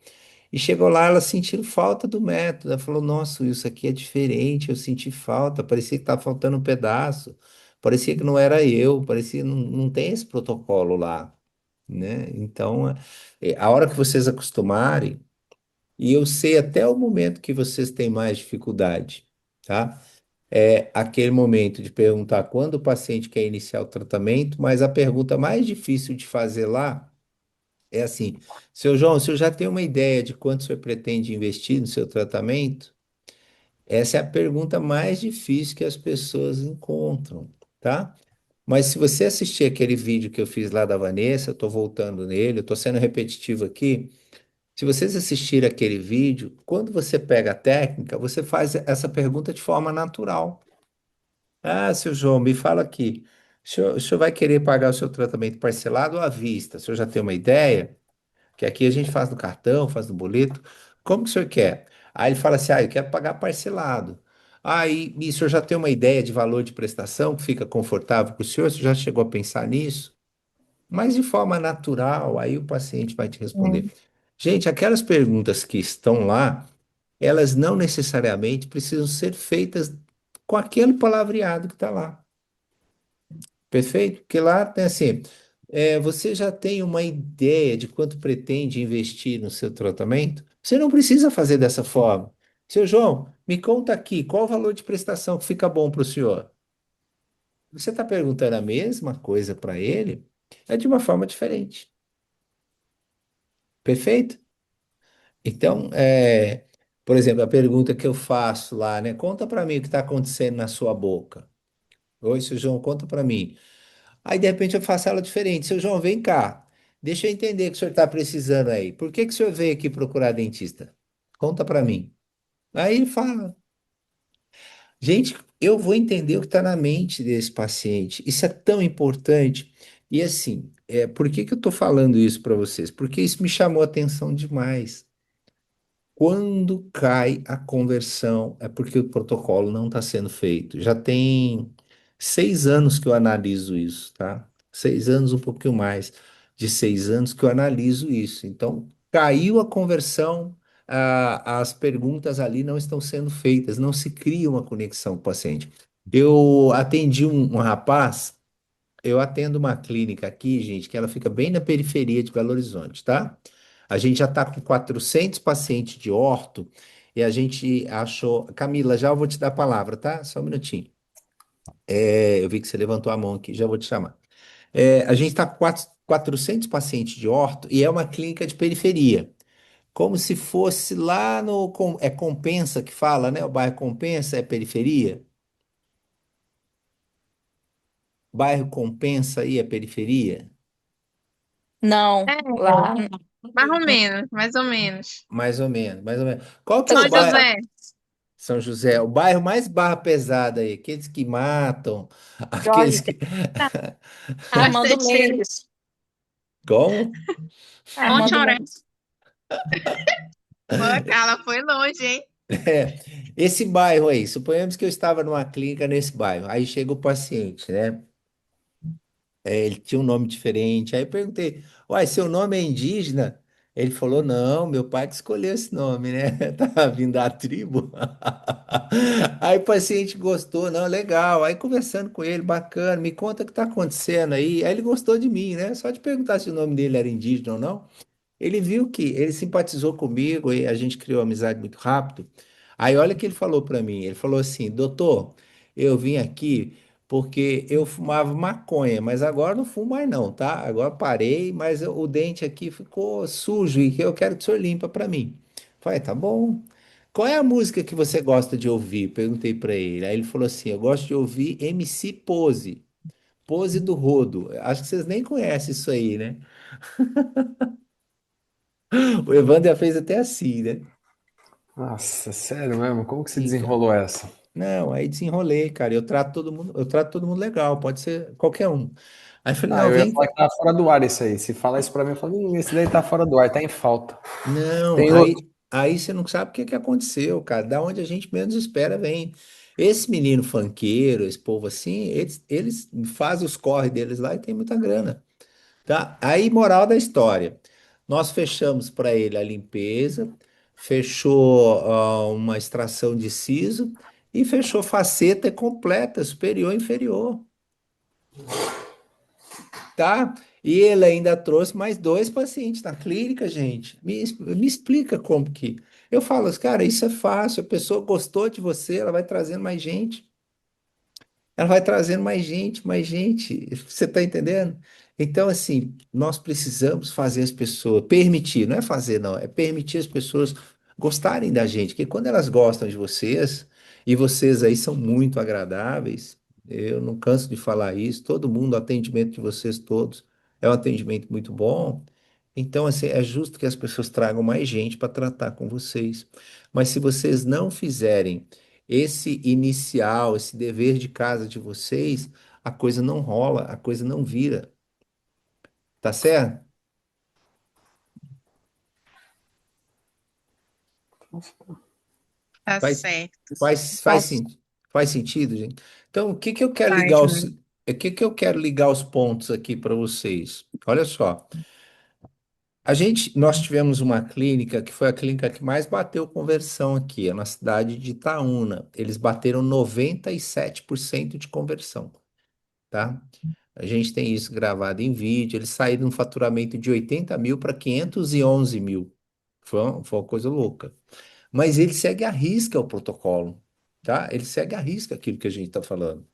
S3: E chegou lá, ela sentiu falta do método. Ela falou: Nossa, isso aqui é diferente, eu senti falta, parecia que estava faltando um pedaço, parecia que não era eu, parecia que não tem esse protocolo lá, né? Então, a hora que vocês acostumarem, e eu sei até o momento que vocês têm mais dificuldade, tá? É aquele momento de perguntar quando o paciente quer iniciar o tratamento, mas a pergunta mais difícil de fazer lá é assim: Seu João, o senhor já tem uma ideia de quanto o senhor pretende investir no seu tratamento? Essa é a pergunta mais difícil que as pessoas encontram, tá? Mas se você assistir aquele vídeo que eu fiz lá da Vanessa, eu estou voltando nele, eu estou sendo repetitivo aqui. Se vocês assistirem aquele vídeo, quando você pega a técnica, você faz essa pergunta de forma natural. Ah, seu João, me fala aqui. O senhor vai querer pagar o seu tratamento parcelado ou à vista? O senhor já tem uma ideia? Que aqui a gente faz no cartão, faz no boleto. Como que o senhor quer? Aí ele fala assim: eu quero pagar parcelado. Aí, e o senhor já tem uma ideia de valor de prestação que fica confortável para o senhor? O senhor já chegou a pensar nisso? Mas de forma natural, aí o paciente vai te responder. Gente, aquelas perguntas que estão lá, elas não necessariamente precisam ser feitas com aquele palavreado que está lá. Perfeito? Porque lá tem assim, você já tem uma ideia de quanto pretende investir no seu tratamento? Você não precisa fazer dessa forma. Seu João, me conta aqui, qual o valor de prestação que fica bom para o senhor? Você está perguntando a mesma coisa para ele, é de uma forma diferente. Perfeito? Então, por exemplo, a pergunta que eu faço lá, né? Conta para mim o que está acontecendo na sua boca. Oi, seu João, conta para mim. Aí, de repente, eu faço ela diferente. Seu João, vem cá. Deixa eu entender o que o senhor está precisando aí. Por que que o senhor veio aqui procurar dentista? Conta para mim. Aí ele fala. Gente, eu vou entender o que está na mente desse paciente. Isso é tão importante. E assim, por que que eu estou falando isso para vocês? Porque isso me chamou a atenção demais. Quando cai a conversão, é porque o protocolo não está sendo feito. Já tem 6 anos que eu analiso isso, tá? 6 anos, um pouquinho mais de 6 anos que eu analiso isso. Então, caiu a conversão, as perguntas ali não estão sendo feitas, não se cria uma conexão com o paciente. Eu atendi um rapaz, eu atendo uma clínica aqui, gente, que ela fica bem na periferia de Belo Horizonte, tá? A gente já está com 400 pacientes de orto e a gente achou. Camila, já eu vou te dar a palavra, tá? Só um minutinho. Eu vi que você levantou a mão aqui, já vou te chamar. A gente está com 400 pacientes de orto e é uma clínica de periferia. Como se fosse lá no. É Compensa que fala, né? O bairro Compensa é periferia. Bairro Compensa aí é periferia.
S2: Não,
S9: É,
S2: lá.
S9: mais ou menos, mais ou menos.
S3: Mais ou menos, mais ou menos. Qual que é
S9: São
S3: o bairro?
S9: José,
S3: São José, o bairro mais barra pesada aí, aqueles que matam, aqueles
S2: Jorge,
S3: que.
S2: Armando
S9: bastante gente.
S2: Mendes.
S3: Como?
S9: Monte
S2: Armando
S9: Aurélio.
S2: Mendes.
S9: Pô, Carla, foi longe, hein?
S3: É, esse bairro aí, suponhamos que eu estava numa clínica nesse bairro, aí chega o paciente, né? Ele tinha um nome diferente, aí eu perguntei, uai, seu nome é indígena? Ele falou, não, meu pai que escolheu esse nome, né? Tá vindo da tribo. Aí o paciente gostou, não, legal. Aí conversando com ele, bacana, me conta o que tá acontecendo aí. Aí ele gostou de mim, né? Só de perguntar se o nome dele era indígena ou não. Ele viu que ele simpatizou comigo e a gente criou amizade muito rápido. Aí olha o que ele falou para mim. Ele falou assim: Doutor, eu vim aqui porque eu fumava maconha, mas agora não fumo mais não, tá? Agora parei, mas o dente aqui ficou sujo e eu quero que o senhor limpa para mim. Falei, tá bom. Qual é a música que você gosta de ouvir? Perguntei para ele. Aí ele falou assim: Eu gosto de ouvir MC Pose, Pose do Rodo. Acho que vocês nem conhecem isso aí, né? O Evandro já fez até assim, né?
S1: Nossa, sério mesmo? Como que se
S3: Sim, cara.
S1: desenrolou essa?
S3: Não, aí desenrolei, cara. Eu trato todo mundo legal, pode ser qualquer um. Aí eu falei,
S1: Ah,
S3: não,
S1: eu ia
S3: vem
S1: falar
S3: cá.
S1: que tá fora do ar isso aí. Se falar isso pra mim, eu falo, esse daí tá fora do ar, tá em falta.
S3: Não,
S1: Tem outro.
S3: aí você não sabe o que que aconteceu, cara. Da onde a gente menos espera, vem. Esse menino funkeiro, esse povo assim, eles fazem os corre deles lá e tem muita grana, tá? Aí, moral da história. Nós fechamos para ele a limpeza, fechou uma extração de siso e fechou faceta completa, superior e inferior, tá? E ele ainda trouxe mais dois pacientes na clínica, gente. Me explica como que. Eu falo, cara, isso é fácil. A pessoa gostou de você, ela vai trazendo mais gente. Ela vai trazendo mais gente, mais gente. Você está entendendo? Então, assim, nós precisamos fazer as pessoas, permitir, não é fazer, não, é permitir as pessoas gostarem da gente, porque quando elas gostam de vocês, e vocês aí são muito agradáveis, eu não canso de falar isso, todo mundo, o atendimento de vocês todos é um atendimento muito bom. Então, assim, é justo que as pessoas tragam mais gente para tratar com vocês. Mas se vocês não fizerem esse inicial, esse dever de casa de vocês, a coisa não rola, a coisa não vira, tá certo?
S9: Tá
S3: Faz,
S9: certo.
S3: faz, faz sentido, gente? Então, o que que eu quero ligar
S9: Faz,
S3: os,
S9: né?
S3: o que que eu quero ligar os pontos aqui para vocês? Olha só, nós tivemos uma clínica que foi a clínica que mais bateu conversão aqui, é na cidade de Itaúna. Eles bateram 97% de conversão, tá? A gente tem isso gravado em vídeo. Eles saíram de um faturamento de 80 mil para 511 mil. Foi uma coisa louca. Mas ele segue à risca o protocolo, tá? Ele segue à risca aquilo que a gente está falando.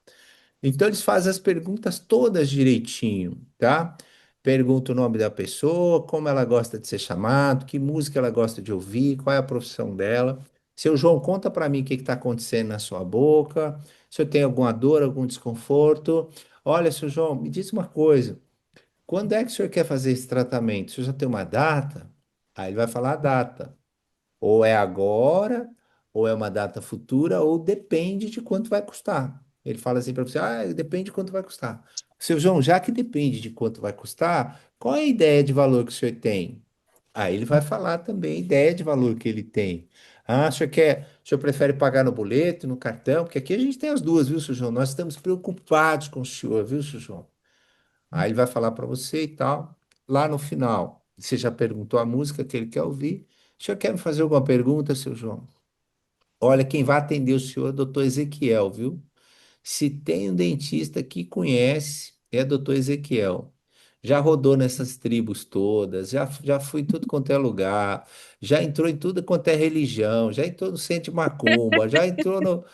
S3: Então eles fazem as perguntas todas direitinho, tá? Pergunta o nome da pessoa, como ela gosta de ser chamado, que música ela gosta de ouvir, qual é a profissão dela. Seu João, conta para mim o que está acontecendo na sua boca, se eu tenho alguma dor, algum desconforto. Olha, seu João, me diz uma coisa. Quando é que o senhor quer fazer esse tratamento? O senhor já tem uma data? Aí ele vai falar a data. Ou é agora, ou é uma data futura, ou depende de quanto vai custar. Ele fala assim para você: ah, depende de quanto vai custar. Seu João, já que depende de quanto vai custar, qual é a ideia de valor que o senhor tem? Aí ele vai falar também a ideia de valor que ele tem. Ah, o senhor prefere pagar no boleto, no cartão? Porque aqui a gente tem as duas, viu, seu João? Nós estamos preocupados com o senhor, viu, seu João? Aí ele vai falar para você e tal. Lá no final, você já perguntou a música que ele quer ouvir. O senhor quer me fazer alguma pergunta, seu João? Olha, quem vai atender o senhor é o doutor Ezequiel, viu? Se tem um dentista que conhece, é doutor Ezequiel. Já rodou nessas tribos todas, já foi em tudo quanto é lugar, já entrou em tudo quanto é religião, já entrou no centro de macumba, já entrou no.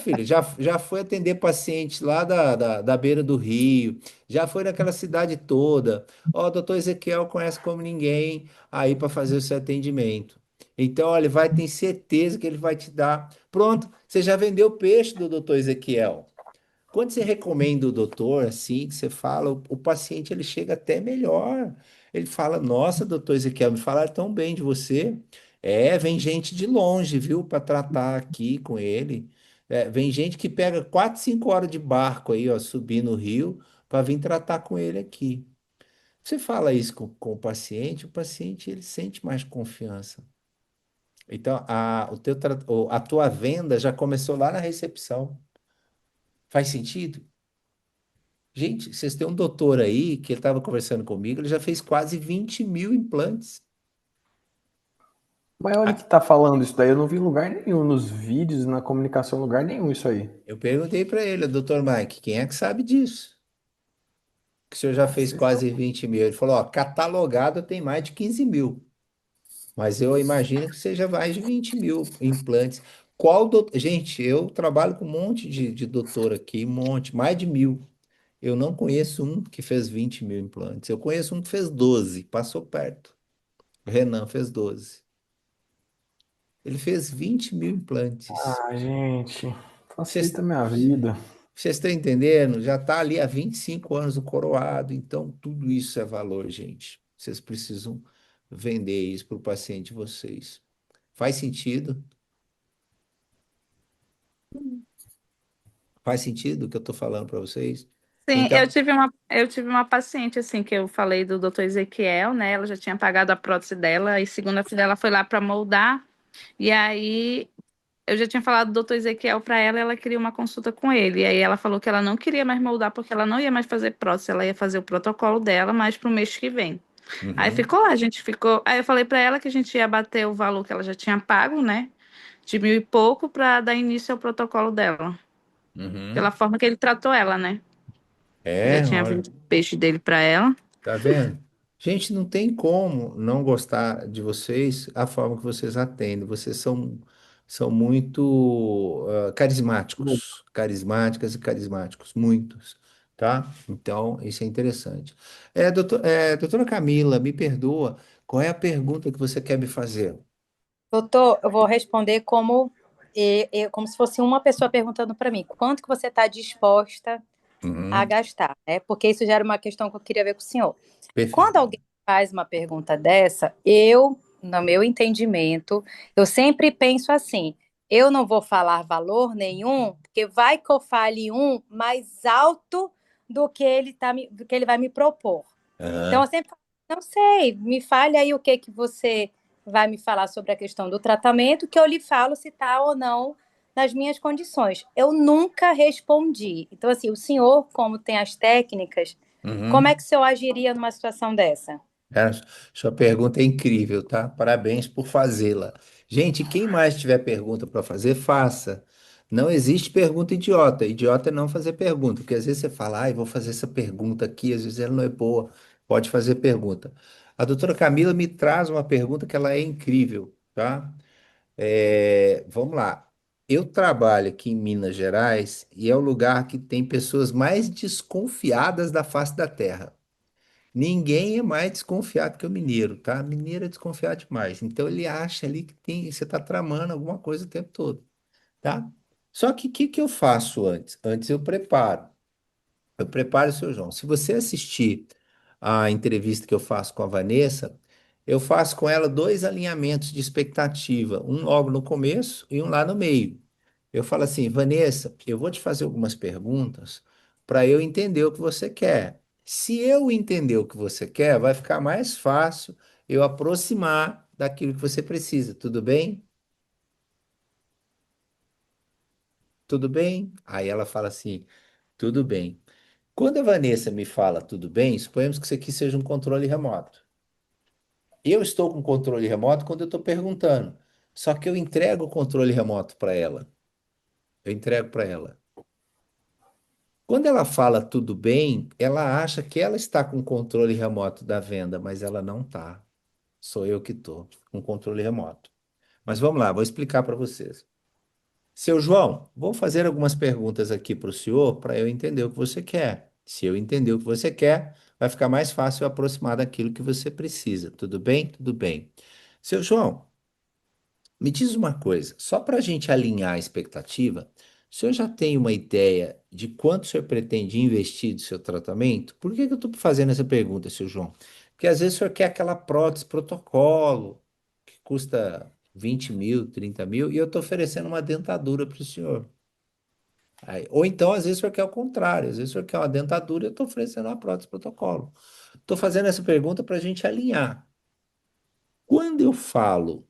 S3: Filho, já foi atender pacientes lá da beira do rio, já foi naquela cidade toda. Ó, o doutor Ezequiel conhece como ninguém aí para fazer o seu atendimento. Então, olha, vai ter certeza que ele vai te dar. Pronto, você já vendeu o peixe do doutor Ezequiel. Quando você recomenda o doutor, assim, que você fala, o paciente ele chega até melhor. Ele fala: Nossa, doutor Ezequiel, me falaram tão bem de você. É, vem gente de longe, viu, para tratar aqui com ele. É, vem gente que pega 4, 5 horas de barco aí, ó, subir no rio, para vir tratar com ele aqui. Você fala isso com o paciente ele sente mais confiança. Então, a tua venda já começou lá na recepção. Faz sentido? Gente, vocês têm um doutor aí que ele estava conversando comigo, ele já fez quase 20 mil implantes.
S1: Mas olha
S3: Ah,
S1: que tá falando isso daí, eu não vi em lugar nenhum, nos vídeos, na comunicação, lugar nenhum isso aí.
S3: eu perguntei para ele, doutor Mike, quem é que sabe disso? Que o senhor já fez
S1: Vocês estão.
S3: quase 20 mil. Ele falou: Ó, catalogado tem mais de 15 mil. Mas eu imagino que seja mais de 20 mil implantes. Qual doutor? Gente, eu trabalho com um monte de doutor aqui, um monte, mais de 1.000. Eu não conheço um que fez 20 mil implantes. Eu conheço um que fez 12, passou perto. O Renan fez 12. Ele fez 20 mil implantes.
S1: Ah, gente,
S3: Vocês
S1: facilita a minha vida.
S3: vocês estão entendendo? Já está ali há 25 anos o coroado. Então, tudo isso é valor, gente. Vocês precisam vender isso para o paciente de vocês. Faz sentido? Faz sentido o que eu estou falando para vocês?
S2: Sim,
S3: Então,
S2: eu tive uma paciente, assim, que eu falei do doutor Ezequiel, né? Ela já tinha pagado a prótese dela, e segunda-feira ela foi lá para moldar, e aí eu já tinha falado do doutor Ezequiel para ela, e ela queria uma consulta com ele. E aí ela falou que ela não queria mais moldar, porque ela não ia mais fazer prótese, ela ia fazer o protocolo dela, mas para o mês que vem. Aí
S3: Uhum,
S2: ficou lá, a gente ficou. Aí eu falei pra ela que a gente ia bater o valor que ela já tinha pago, né? De 1.000 e pouco pra dar início ao protocolo dela. Pela
S3: uhum.
S2: forma que ele tratou ela, né? Eu já
S3: É,
S2: tinha
S3: olha.
S2: vendido o peixe dele pra ela.
S3: Tá vendo? Gente, não tem como não gostar de vocês a forma que vocês atendem. Vocês são muito carismáticos, carismáticas e carismáticos, muitos, tá? Então, isso é interessante. Doutora Camila, me perdoa, qual é a pergunta que você quer me fazer?
S7: Doutor, eu vou responder como se fosse uma pessoa perguntando para mim, quanto que você está disposta a
S3: Uhum,
S7: gastar, né? Porque isso já era uma questão que eu queria ver com o senhor. Quando
S3: perfeito.
S7: alguém faz uma pergunta dessa, no meu entendimento, eu sempre penso assim: eu não vou falar valor nenhum, porque vai que eu fale um mais alto do que ele vai me propor. Então, eu
S3: Aham.
S7: sempre falo, não sei, me fale aí o que que você vai me falar sobre a questão do tratamento, que eu lhe falo se está ou não nas minhas condições. Eu nunca respondi. Então, assim, o senhor, como tem as técnicas, como é
S3: Uhum.
S7: que o senhor agiria numa situação dessa?
S3: Cara, sua pergunta é incrível, tá? Parabéns por fazê-la. Gente, quem mais tiver pergunta para fazer, faça. Não existe pergunta idiota. Idiota é não fazer pergunta, porque às vezes você fala, ai, vou fazer essa pergunta aqui, às vezes ela não é boa. Pode fazer pergunta. A doutora Camila me traz uma pergunta que ela é incrível, tá? Vamos lá. Eu trabalho aqui em Minas Gerais e é o lugar que tem pessoas mais desconfiadas da face da Terra. Ninguém é mais desconfiado que o mineiro, tá? Mineiro é desconfiado demais. Então ele acha ali que você está tramando alguma coisa o tempo todo, tá? Só que o que que eu faço antes? Antes eu preparo. Eu preparo o seu João. Se você assistir a entrevista que eu faço com a Vanessa, eu faço com ela dois alinhamentos de expectativa, um logo no começo e um lá no meio. Eu falo assim, Vanessa, eu vou te fazer algumas perguntas para eu entender o que você quer. Se eu entender o que você quer, vai ficar mais fácil eu aproximar daquilo que você precisa. Tudo bem? Tudo bem? Aí ela fala assim, tudo bem. Quando a Vanessa me fala tudo bem, suponhamos que isso aqui seja um controle remoto. Eu estou com controle remoto quando eu estou perguntando. Só que eu entrego o controle remoto para ela. Eu entrego para ela. Quando ela fala tudo bem, ela acha que ela está com controle remoto da venda, mas ela não está. Sou eu que estou com controle remoto. Mas vamos lá, vou explicar para vocês. Seu João, vou fazer algumas perguntas aqui para o senhor para eu entender o que você quer. Se eu entender o que você quer, vai ficar mais fácil eu aproximar daquilo que você precisa. Tudo bem? Tudo bem. Seu João, me diz uma coisa, só para a gente alinhar a expectativa, o senhor já tem uma ideia de quanto o senhor pretende investir do seu tratamento? Por que que eu estou fazendo essa pergunta, seu João? Porque às vezes o senhor quer aquela prótese protocolo, que custa 20 mil, 30 mil, e eu estou oferecendo uma dentadura para o senhor. Ou então, às vezes, o senhor quer o contrário, às vezes o senhor quer uma dentadura e eu estou oferecendo uma prótese protocolo. Estou fazendo essa pergunta para a gente alinhar. Quando eu falo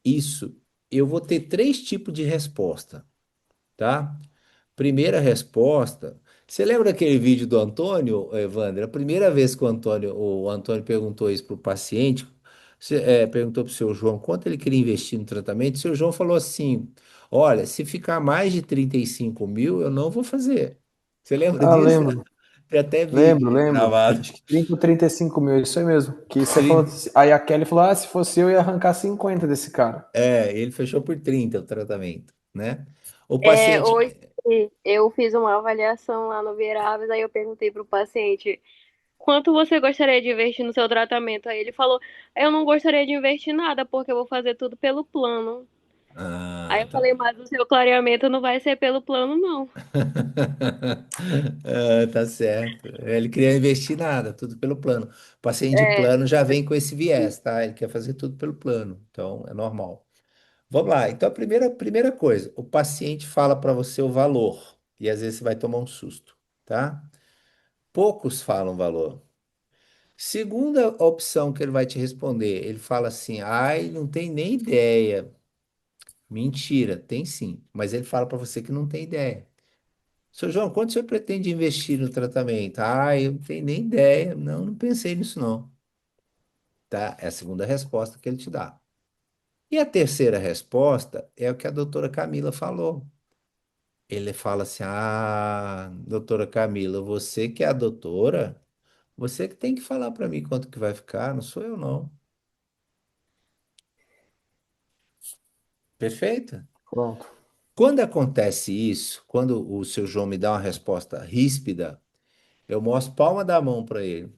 S3: isso, eu vou ter três tipos de resposta, tá? Primeira resposta. Você lembra aquele vídeo do Antônio, Evandro? A primeira vez que o Antônio perguntou isso para o paciente, perguntou para o seu João quanto ele queria investir no tratamento, o seu João falou assim: Olha, se ficar mais de 35 mil, eu não vou fazer. Você lembra
S1: Ah,
S3: disso?
S1: lembro,
S3: Tem até vídeo
S1: lembro, lembro.
S3: gravado.
S1: Acho que 30 ou 35 mil, isso aí mesmo. Que você falou,
S3: 30.
S1: aí a Kelly falou, ah, se fosse eu ia arrancar 50 desse cara.
S3: Ele fechou por 30 o tratamento, né? O paciente.
S8: Hoje eu fiz uma avaliação lá no Viráveis, aí eu perguntei pro paciente quanto você gostaria de investir no seu tratamento? Aí ele falou, eu não gostaria de investir nada, porque eu vou fazer tudo pelo plano. Aí
S3: Ah,
S8: eu
S3: tá.
S8: falei, mas o seu clareamento não vai ser pelo plano, não.
S3: Tá certo. Ele queria investir nada, tudo pelo plano. O paciente de
S8: É,
S3: plano já vem com esse viés, tá? Ele quer fazer tudo pelo plano, então é normal. Vamos lá. Então, a primeira coisa, o paciente fala para você o valor, e às vezes você vai tomar um susto, tá? Poucos falam valor. Segunda opção que ele vai te responder, ele fala assim: ai, não tem nem ideia. Mentira, tem sim, mas ele fala para você que não tem ideia. Seu João, quanto o senhor pretende investir no tratamento? Ah, eu não tenho nem ideia. Não, não pensei nisso, não. tá? É a segunda resposta que ele te dá. E a terceira resposta é o que a doutora Camila falou. Ele fala assim: Ah, doutora Camila, você que é a doutora, você que tem que falar para mim quanto que vai ficar, não sou eu, não. Perfeito?
S1: Pronto.
S3: Quando acontece isso, quando o seu João me dá uma resposta ríspida, eu mostro palma da mão para ele.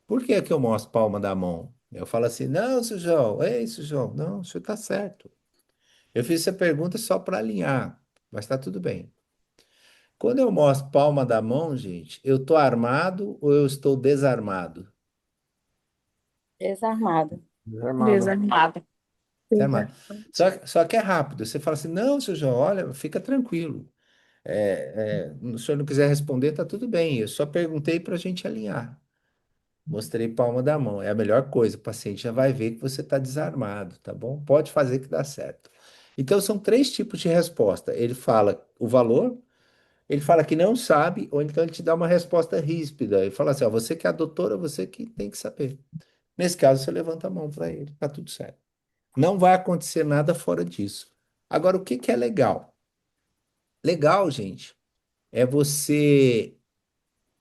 S3: Por que que eu mostro palma da mão? Eu falo assim: Não, seu João, ei, seu João, não, o senhor está certo. Eu fiz essa pergunta só para alinhar, mas está tudo bem. Quando eu mostro palma da mão, gente, eu estou armado ou eu estou desarmado?
S7: Desarmado.
S1: Desarmado.
S2: Desarmado.
S3: Desarmado. Só que é rápido. Você fala assim, não, seu João, olha, fica tranquilo. Se o senhor não quiser responder, tá tudo bem. Eu só perguntei para a gente alinhar. Mostrei palma da mão. É a melhor coisa. O paciente já vai ver que você está desarmado, tá bom? Pode fazer que dá certo. Então, são três tipos de resposta. Ele fala o valor, ele fala que não sabe, ou então ele te dá uma resposta ríspida. Ele fala assim: ó, você que é a doutora, você que tem que saber. Nesse caso, você levanta a mão para ele, tá tudo certo. Não vai acontecer nada fora disso. Agora, o que que é legal? Legal, gente, é você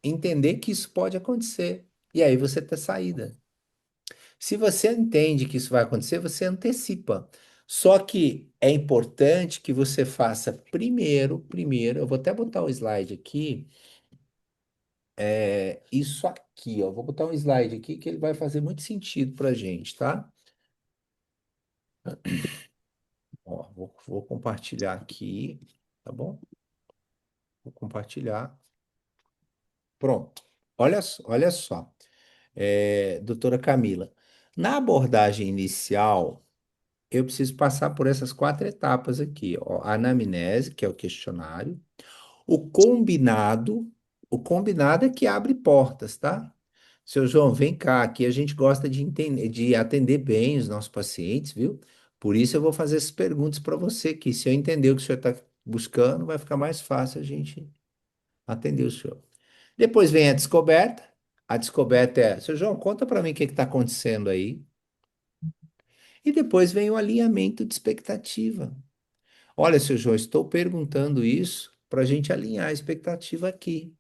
S3: entender que isso pode acontecer. E aí você ter saída. Se você entende que isso vai acontecer, você antecipa. Só que é importante que você faça primeiro, eu vou até botar o slide aqui. Isso aqui, ó. Vou botar um slide aqui que ele vai fazer muito sentido para a gente, tá? Ó, vou compartilhar aqui, tá bom? Vou compartilhar. Pronto. Olha só, doutora Camila. Na abordagem inicial, eu preciso passar por essas quatro etapas aqui, ó. A anamnese, que é o questionário. O combinado, o combinado é que abre portas, tá? Seu João, vem cá, aqui a gente gosta de entender, de atender bem os nossos pacientes, viu? Por isso eu vou fazer essas perguntas para você, que se eu entender o que o senhor está buscando, vai ficar mais fácil a gente atender o senhor. Depois vem a descoberta. A descoberta é, seu João, conta para mim o que está acontecendo aí. E depois vem o alinhamento de expectativa. Olha, seu João, estou perguntando isso para a gente alinhar a expectativa aqui.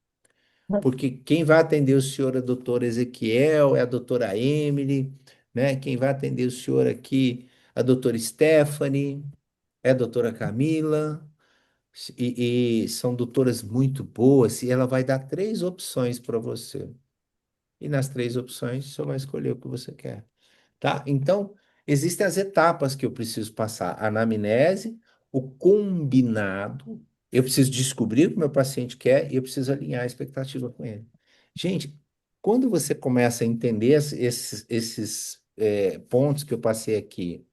S3: Porque quem vai atender o senhor é a doutora Ezequiel, é a doutora Emily, né? Quem vai atender o senhor aqui, a doutora Stephanie, é a doutora Camila, e são doutoras muito boas, e ela vai dar três opções para você. E nas três opções, você vai escolher o que você quer, tá? Então, existem as etapas que eu preciso passar: a anamnese, o combinado. Eu preciso descobrir o que meu paciente quer e eu preciso alinhar a expectativa com ele. Gente, quando você começa a entender esses pontos que eu passei aqui,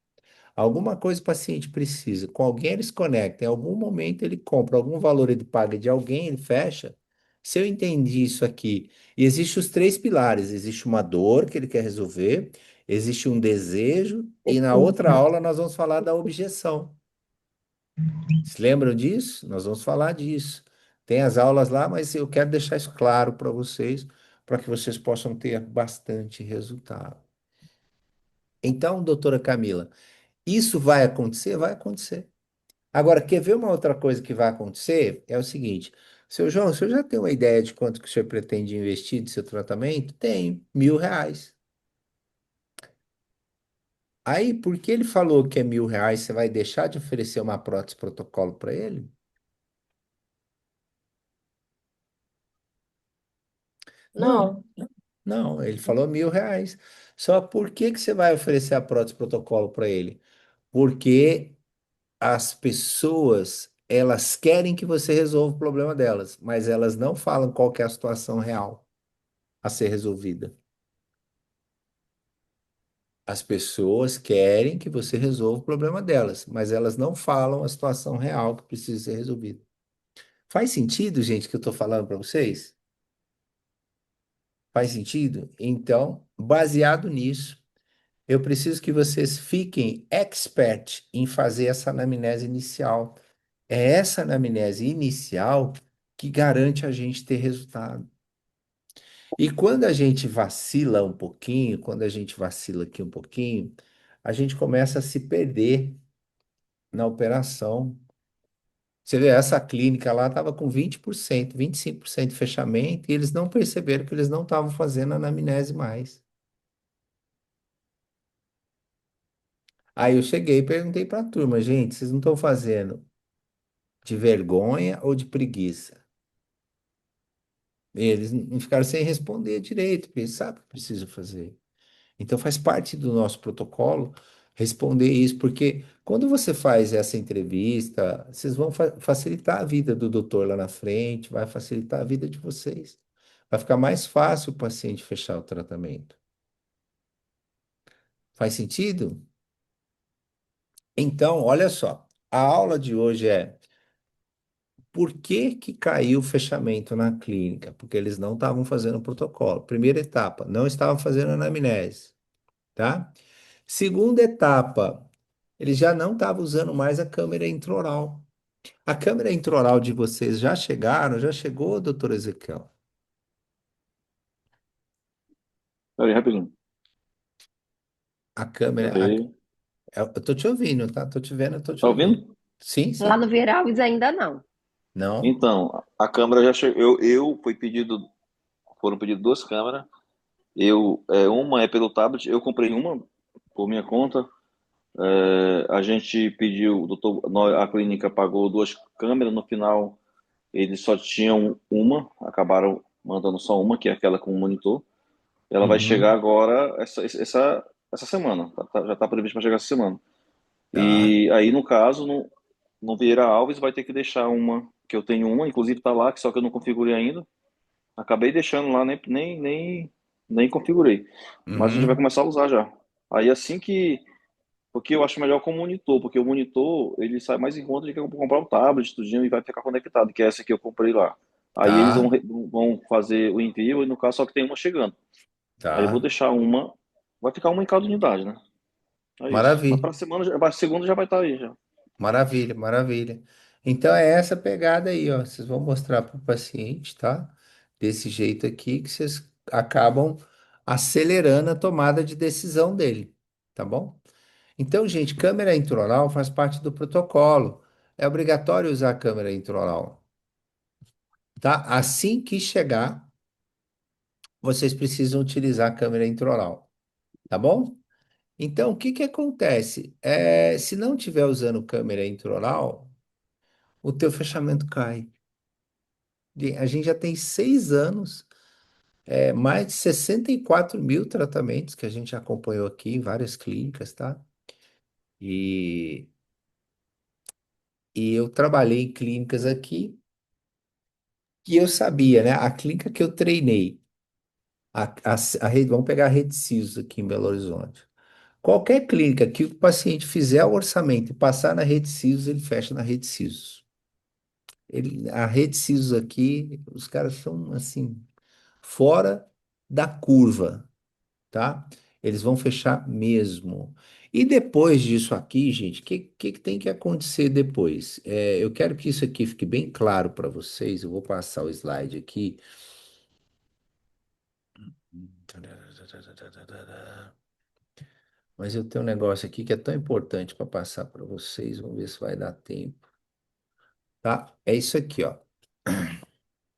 S3: alguma coisa o paciente precisa, com alguém ele se conecta, em algum momento ele compra, algum valor ele paga de alguém, ele fecha. Se eu entendi isso aqui, e existem os três pilares: existe uma dor que ele quer resolver, existe um desejo, e na outra aula nós vamos falar da objeção. Se lembram disso? Nós vamos falar disso. Tem as aulas lá, mas eu quero deixar isso claro para que vocês possam ter bastante resultado. Então, doutora Camila, isso vai acontecer? Vai acontecer. Agora, quer ver uma outra coisa que vai acontecer? É o seguinte, seu João, o senhor já tem uma ideia de quanto que o senhor pretende investir no seu tratamento? Tem, R$ 1.000. Aí, porque ele falou que é R$ 1.000, você vai deixar de oferecer uma prótese protocolo para ele? Não,
S8: Não,
S3: não, ele falou R$ 1.000. Só por que você vai oferecer a prótese protocolo para ele? Porque as pessoas, elas querem que você resolva o problema delas, mas elas não falam qual que é a situação real a ser resolvida. As pessoas querem que você resolva o problema delas, mas elas não falam a situação real que precisa ser resolvida. Faz sentido, gente, que eu estou falando para vocês? Faz sentido? Então, baseado nisso, eu preciso que vocês fiquem expert em fazer essa anamnese inicial. É essa anamnese inicial que garante a gente ter resultado. E quando a gente vacila um pouquinho, quando a gente vacila aqui um pouquinho, a gente começa a se perder na operação. Você vê, essa clínica lá estava com 20%, 25% de fechamento, e eles não perceberam que eles não estavam fazendo anamnese mais. Aí eu cheguei e perguntei para a turma, gente, vocês não estão fazendo de vergonha ou de preguiça? Eles não ficaram sem responder direito, porque eles sabem que precisa fazer. Então faz parte do nosso protocolo responder isso, porque quando você faz essa entrevista, vocês vão facilitar a vida do doutor lá na frente, vai facilitar a vida de vocês. Vai ficar mais fácil o paciente fechar o tratamento. Faz sentido? Então, olha só, a aula de hoje é por que que caiu o fechamento na clínica? Porque eles não estavam fazendo o protocolo. Primeira etapa, não estavam fazendo anamnese, tá? Segunda etapa, eles já não estavam usando mais a câmera intraoral. A câmera intraoral de vocês já chegaram? Já chegou, doutor Ezequiel?
S6: Peraí, rapidinho.
S3: A câmera.
S6: Peraí.
S3: Eu tô te ouvindo, tá? Tô te vendo, eu tô te
S6: Tá
S3: ouvindo.
S6: ouvindo?
S3: Sim,
S8: Lá no
S3: sim.
S8: Vieira Alves ainda não.
S3: Não?
S6: Então, a câmera já chegou. Foram pedidas duas câmeras. Uma é pelo tablet. Eu comprei uma por minha conta. A gente pediu, a clínica pagou duas câmeras. No final, eles só tinham uma. Acabaram mandando só uma, que é aquela com o monitor. Ela vai chegar
S3: Uhum.
S6: agora essa semana. Já está previsto para chegar essa semana.
S3: Tá.
S6: E aí, no caso, no Vieira Alves vai ter que deixar uma, que eu tenho uma, inclusive tá lá, que só que eu não configurei ainda. Acabei deixando lá, nem configurei. Mas a gente vai
S3: Uhum.
S6: começar a usar já. Aí assim que. Porque eu acho melhor com o monitor, porque o monitor ele sai mais em conta de que eu vou comprar um tablet, tudinho, e vai ficar conectado, que é essa que eu comprei lá. Aí eles
S3: Tá.
S6: vão fazer o envio, e no caso só que tem uma chegando. Aí eu vou
S3: Tá.
S6: deixar uma. Vai ficar uma em cada unidade, né? É isso. Mas
S3: Maravilha.
S6: para semana, para segunda já vai estar aí já.
S3: Maravilha, maravilha. Então é essa pegada aí, ó. Vocês vão mostrar para o paciente, tá? Desse jeito aqui que vocês acabam acelerando a tomada de decisão dele, tá bom? Então, gente, câmera intraoral faz parte do protocolo. É obrigatório usar a câmera intraoral, tá? Assim que chegar, vocês precisam utilizar a câmera intraoral, tá bom? Então, o que que acontece? Se não tiver usando câmera intraoral, o teu fechamento cai. A gente já tem 6 anos, mais de 64 mil tratamentos que a gente acompanhou aqui em várias clínicas, tá? E, e eu trabalhei em clínicas aqui que eu sabia, né? A clínica que eu treinei, a rede, vamos pegar a Rede SISU aqui em Belo Horizonte. Qualquer clínica que o paciente fizer o orçamento e passar na Rede SISU, ele fecha na Rede SISU. A Rede SISU aqui, os caras são assim, fora da curva, tá? Eles vão fechar mesmo. E depois disso aqui, gente, o que tem que acontecer depois? Eu quero que isso aqui fique bem claro para vocês. Eu vou passar o slide aqui. Mas eu tenho um negócio aqui que é tão importante para passar para vocês. Vamos ver se vai dar tempo, tá? É isso aqui, ó.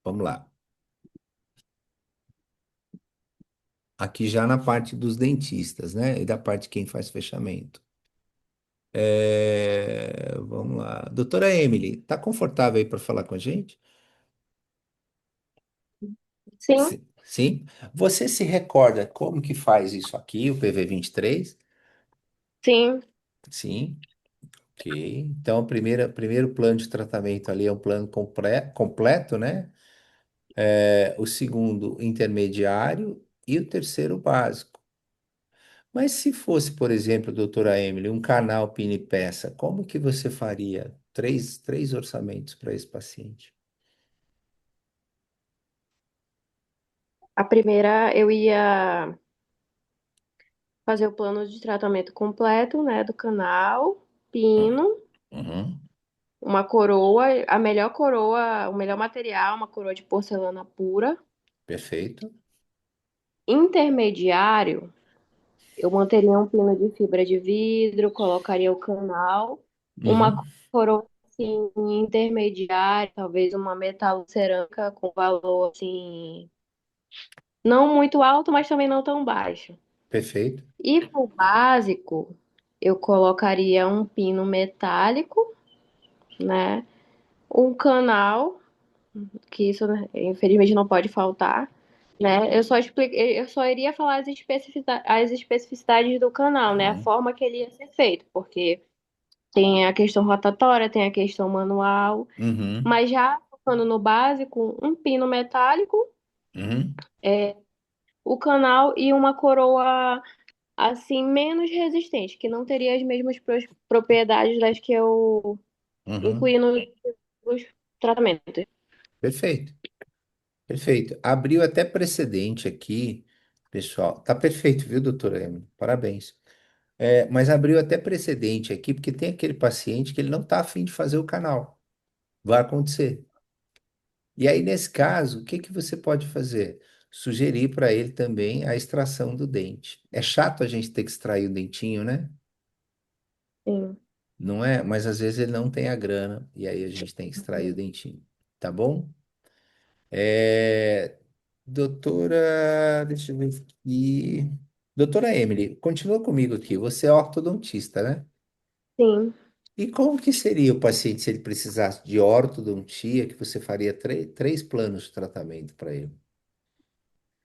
S3: Vamos lá. Aqui já na parte dos dentistas, né? E da parte de quem faz fechamento. Vamos lá. Doutora Emily, tá confortável aí para falar com a gente?
S8: Sim,
S3: Sim? Você se recorda como que faz isso aqui, o PV23?
S8: sim.
S3: Sim, ok. Então, primeiro plano de tratamento ali é um plano completo, né? O segundo, intermediário, e o terceiro, básico. Mas se fosse, por exemplo, doutora Emily, um canal Pini-Peça, como que você faria três orçamentos para esse paciente?
S8: A primeira eu ia fazer o plano de tratamento completo, né, do canal, pino,
S3: Uhum,
S8: uma coroa, a melhor coroa, o melhor material, uma coroa de porcelana pura.
S3: perfeito.
S8: intermediário, eu manteria um pino de fibra de vidro, colocaria o canal, uma
S3: Uhum.
S8: coroa assim, intermediária, talvez uma metalocerâmica com valor assim, não muito alto, mas também não tão baixo.
S3: Perfeito.
S8: E pro básico, eu colocaria um pino metálico, né? Um canal, que isso né, infelizmente não pode faltar, né? Eu só iria falar as especificidades do canal, né? A
S3: Uhum.
S8: forma que ele ia ser feito, porque tem a questão rotatória, tem a questão manual,
S3: Uhum.
S8: mas já focando no básico, um pino metálico,
S3: Uhum.
S8: o canal e uma coroa assim menos resistente, que não teria as mesmas propriedades das que eu
S3: Uhum.
S8: incluí nos tratamentos.
S3: Perfeito. Perfeito. Abriu até precedente aqui, pessoal. Tá perfeito, viu, doutora Emily? Parabéns. Mas abriu até precedente aqui, porque tem aquele paciente que ele não está afim de fazer o canal. Vai acontecer. E aí, nesse caso, o que que você pode fazer? Sugerir para ele também a extração do dente. É chato a gente ter que extrair o dentinho, né?
S8: Sim,
S3: Não é? Mas às vezes ele não tem a grana e aí a gente tem que extrair o dentinho. Tá bom? É, Doutora, deixa eu ver aqui. Doutora Emily, continua comigo aqui. Você é ortodontista, né?
S8: sim.
S3: E como que seria o paciente se ele precisasse de ortodontia, que você faria três planos de tratamento para ele?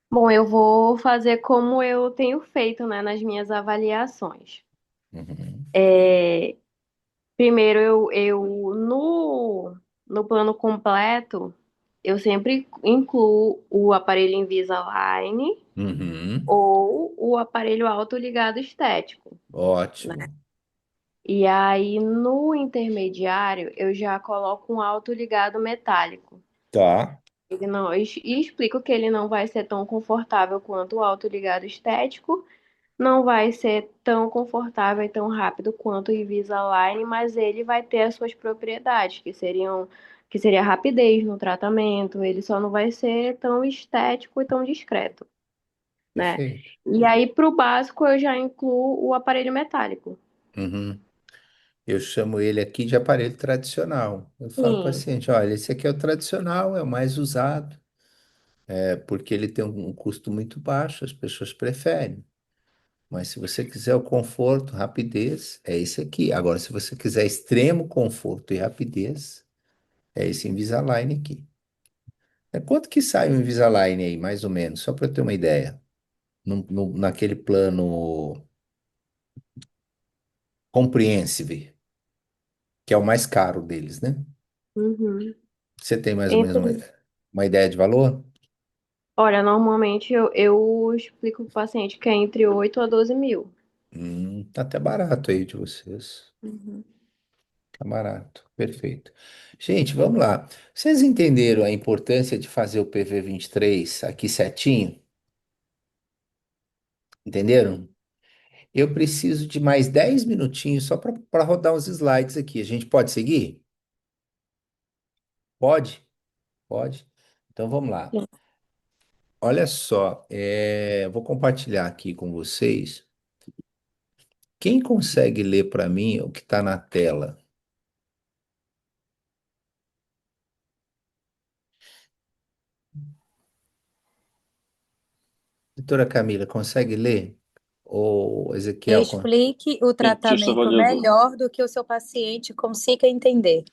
S8: Bom, eu vou fazer como eu tenho feito, né, nas minhas avaliações.
S3: Uhum.
S8: É, primeiro, no plano completo, eu sempre incluo o aparelho Invisalign
S3: Uhum.
S8: ou o aparelho autoligado estético, né?
S3: Ótimo.
S8: E aí, no intermediário, eu já coloco um autoligado metálico.
S3: Tá.
S8: E explico que ele não vai ser tão confortável quanto o autoligado estético, não vai ser tão confortável e tão rápido quanto o Invisalign, mas ele vai ter as suas propriedades, que seria a rapidez no tratamento, ele só não vai ser tão estético e tão discreto, né?
S3: Perfeito.
S8: E aí, para o básico, eu já incluo o aparelho metálico.
S3: Uhum. Eu chamo ele aqui de aparelho tradicional. Eu falo para o
S8: Sim.
S3: paciente, olha, esse aqui é o tradicional, é o mais usado, porque ele tem um custo muito baixo, as pessoas preferem. Mas se você quiser o conforto, rapidez, é esse aqui. Agora, se você quiser extremo conforto e rapidez, é esse Invisalign aqui. Quanto que sai o Invisalign aí, mais ou menos? Só para eu ter uma ideia. Naquele plano Comprehensive, que é o mais caro deles, né?
S8: Uhum.
S3: Você tem mais ou menos uma,
S8: Entre-
S3: uma ideia de valor?
S8: Olha, normalmente eu explico para o paciente que é entre 8 a 12 mil.
S3: Tá até barato aí de vocês.
S8: Uhum.
S3: Tá barato. Perfeito. Gente, vamos lá. Vocês entenderam a importância de fazer o PV23 aqui certinho? Entenderam? Eu preciso de mais 10 minutinhos só para rodar os slides aqui. A gente pode seguir? Pode? Pode? Então vamos lá. Olha só, vou compartilhar aqui com vocês. Quem consegue ler para mim o que está na tela? Doutora Camila, consegue ler? Ou Ezequiel?
S7: Explique o
S6: Sim, justo
S7: tratamento
S6: avaliador.
S7: melhor do que o seu paciente consiga entender.